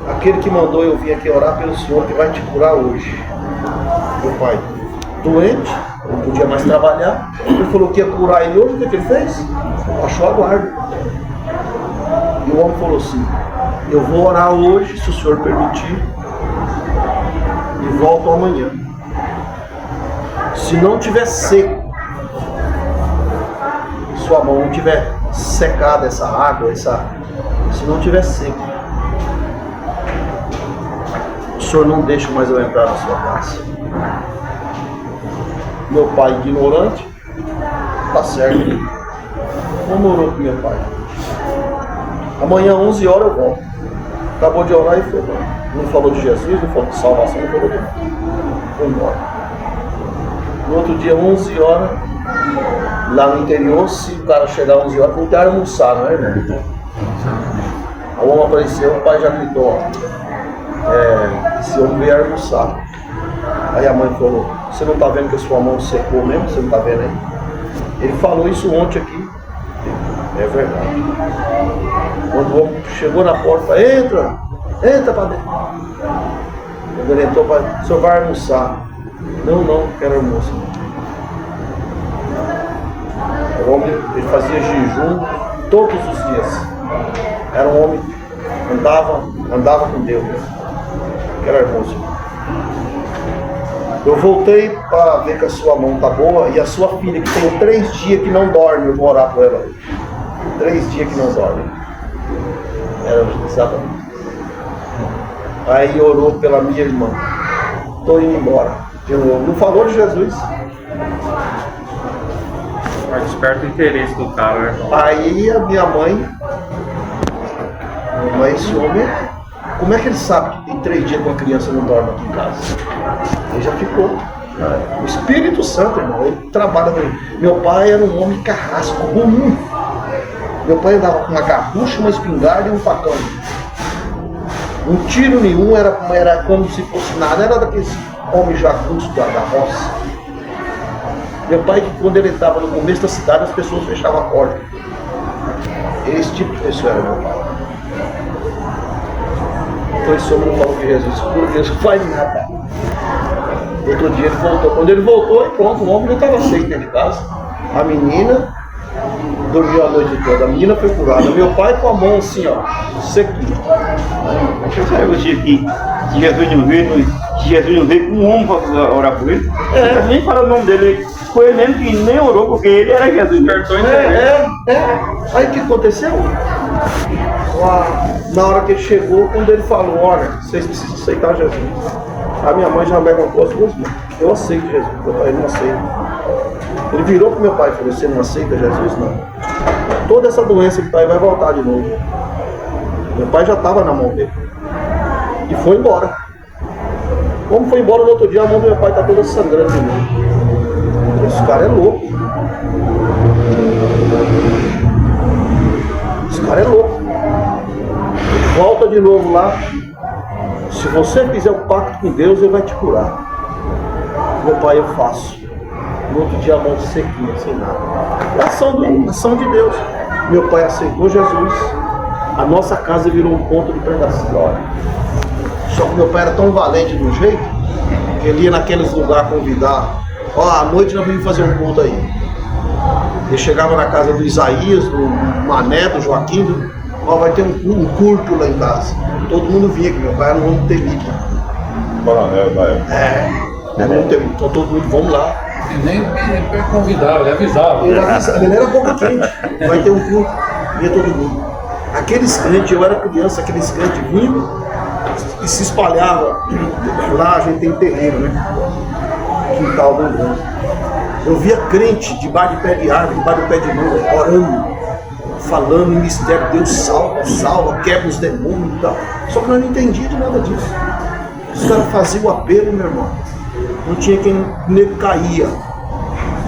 Aquele que mandou eu vir aqui orar pelo Senhor, que vai te curar hoje. Meu pai, doente, não podia mais trabalhar, ele falou que ia curar ele hoje, o que ele fez? Achou a guarda. E o homem falou assim, eu vou orar hoje, se o Senhor permitir, e volto amanhã. Se não tiver seco, sua mão não tiver secada essa água, se não tiver seco, o Senhor não deixa mais eu entrar na sua casa. Meu pai ignorante, tá certo, não orou com meu pai. Amanhã 11 horas eu volto. Acabou de orar e foi embora. Não falou de Jesus, não falou de salvação, não falou de nada. Foi embora. No outro dia, 11 horas, lá no interior, se o cara chegar 11 horas, não tem almoçar, não é, irmão? O homem apareceu, o pai já gritou, esse homem veio almoçar. Aí a mãe falou, você não está vendo que a sua mão secou mesmo? Você não está vendo aí? Ele falou isso ontem aqui. É verdade. Quando o homem chegou na porta, entra para dentro. Quando ele entrou, o senhor vai almoçar? Não quero almoço. O homem, ele fazia jejum todos os dias. Era um homem que andava com Deus. Quero almoço. Eu voltei para ver que a sua mão está boa e a sua filha, que tem 3 dias que não dorme, eu vou orar por ela. 3 dias que não dorme. Era exatamente. Aí orou pela minha irmã. Estou indo embora. De novo. Não falou de Jesus. Mas desperta o interesse do cara, né? Aí a minha mãe, mas esse homem, como é que ele sabe que tem 3 dias que uma criança não dorme aqui em casa? Ele já ficou. O Espírito Santo, irmão, ele trabalha com ele. Meu pai era um homem carrasco, comum. Meu pai andava com uma garrucha, uma espingarda e um facão. Um tiro nenhum, era como se fosse nada, era daqueles homens jagunços da roça. Meu pai, que quando ele estava no começo da cidade, as pessoas fechavam a porta. Esse tipo de pessoa era meu pai. Então esse homem não falou que Jesus, por Deus, não faz nada. Outro dia ele voltou. Quando ele voltou, e pronto, o homem já estava seco dentro de casa. A menina dormiu a noite toda. A menina foi curada. Meu pai com a mão assim, ó, sequinho. Você sabe você que se Jesus não veio com um homem para orar por ele? Nem fala o nome dele. Foi ele mesmo que nem orou, porque ele era Jesus. Aí o que aconteceu? Na hora que ele chegou, quando ele falou, olha, vocês precisam aceitar Jesus. A minha mãe já levantou as 2 mãos. Eu aceito Jesus. Meu pai não aceita. Ele virou para meu pai e falou, você não aceita Jesus? Não. Toda essa doença que está aí vai voltar de novo. Meu pai já estava na mão dele. E foi embora. Como foi embora no outro dia, a mão do meu pai está toda sangrando de novo. Esse cara é louco. Esse cara é louco. Volta de novo lá. Se você fizer um pacto com Deus, Ele vai te curar. Meu pai, eu faço. No outro dia a mão sequinha, sem nada. É ação de Deus. Meu pai aceitou Jesus. A nossa casa virou um ponto de pregação. Só que meu pai era tão valente de um jeito que ele ia naqueles lugares convidar. À noite nós vamos fazer um culto aí. Ele chegava na casa do Isaías, do Mané, do Joaquim, vai ter um culto lá em casa. Todo mundo vinha, que meu pai era um homem temido. Coronel da época. Então todo mundo, vamos lá. E nem convidava, ele avisava. Ele era boca quente. Vai ter um culto, ia todo mundo. Aqueles crentes, eu era criança, aqueles crentes vinham e se espalhavam. Lá a gente tem terreiro, né? Quintal do grande. Eu via crente debaixo de pé de árvore, debaixo de pé de mão, orando, falando em mistério, Deus salva, quebra os demônios e tal. Só que nós não entendíamos de nada disso. Os caras faziam o apelo, meu irmão. Não tinha quem nego caía.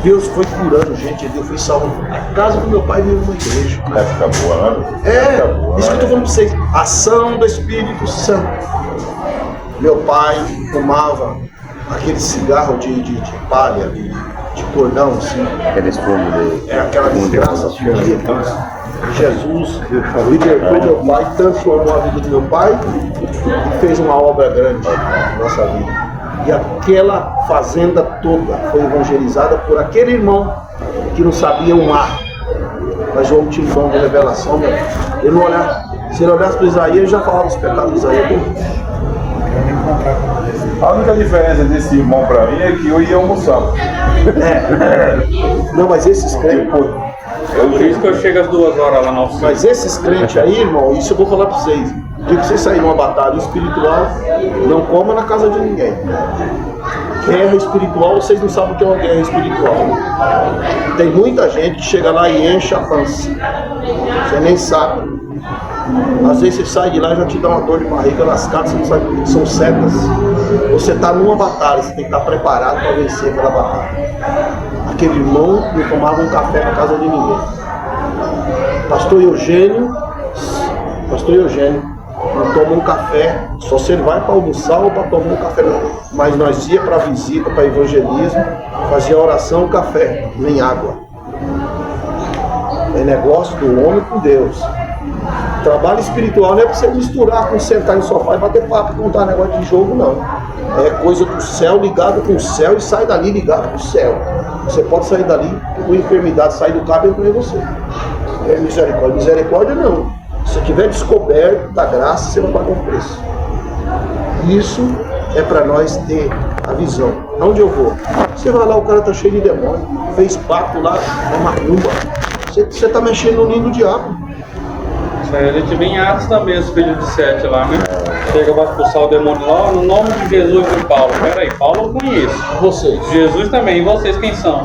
Deus foi curando gente de Deus, fui salvo. A casa do meu pai virou uma igreja. Época boa, né? Isso que eu tô falando pra vocês. Ação do Espírito Santo. Meu pai fumava aquele cigarro de palha, de cordão, assim. Aqueles fumos dele. É aquela desgraça fugia. Jesus libertou meu pai, transformou a vida do meu pai e fez uma obra grande na nossa vida. E aquela fazenda toda foi evangelizada por aquele irmão que não sabia o mar. Mas o homem tinha um dom de revelação, meu. Ele não olhava, se ele olhasse para Isaías, ele já falava os pecados de Isaías. A única diferença desse irmão pra mim é que eu ia almoçar. Não, mas esses crentes, Por isso que eu chego às 2 horas lá na oficina. mas esses crentes aí, irmão, isso eu vou falar para vocês. O dia que vocês saírem numa batalha espiritual, não coma na casa de ninguém. Guerra espiritual, vocês não sabem o que é uma guerra espiritual. Tem muita gente que chega lá e enche a pança. Você nem sabe. Às vezes você sai de lá e já te dá uma dor de barriga lascada, você não sabe o que são setas. Você está numa batalha, você tem que estar preparado para vencer aquela batalha. Aquele irmão não tomava um café na casa de ninguém. Pastor Eugênio não toma um café, só se ele vai para almoçar ou para tomar um café não. Mas nós ia para visita, para evangelismo, fazia oração, café, nem água. É negócio do homem com Deus. Trabalho espiritual não é para você misturar com sentar no sofá e bater papo e contar negócio de jogo, não. É coisa do céu ligado com o céu e sai dali ligado com o céu. Você pode sair dali com enfermidade, sair do cabo e entrar em você. É misericórdia. Misericórdia não. Se você tiver descoberto da graça, você vai pagar um preço. Isso é para nós ter a visão. Aonde eu vou? Você vai lá, o cara tá cheio de demônio, fez pacto lá, é macumba. Você tá mexendo no ninho do diabo. Isso aí a gente vem em Atos também, os filhos de Sete lá, né? Chega pra expulsar o demônio lá, no nome de Jesus e de Paulo. Peraí, Paulo eu conheço. Vocês. Jesus também, e vocês quem são?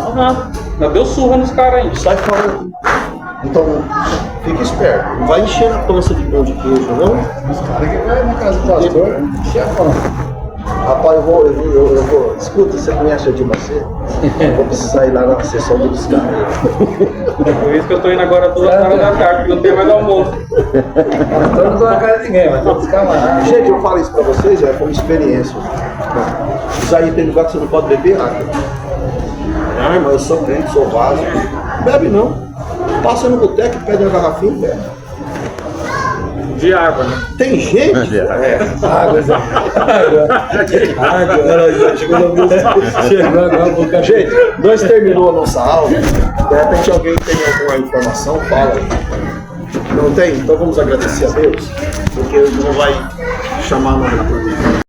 Já deu surra nos caras aí. Sai fora daqui. Então, fica esperto. Não vai encher na pança de pão de queijo, não? Os caras que vai na casa do pastor, chefão. Rapaz, eu vou. Escuta, você conhece o Edir Macedo? Vou precisar ir lá na sessão dos caras. É por isso que eu tô indo agora 2 horas da tarde, porque não tem mais almoço. Pastor não tô na casa de ninguém, mas todos os camaradas. Gente, eu falo isso pra vocês, é como experiência. Isso aí tem lugar que você não pode beber água. Ah, irmão, eu sou crente, sou vaso. Bebe não. Passa no boteco e pede uma garrafinha e bebe. De água, né? Tem gente. Água. Chegou agora pro café. Gente, nós terminou a nossa aula. De repente alguém tem alguma informação, fala aí. Não tem? Então vamos agradecer a Deus, porque ele não vai chamar nada por mim.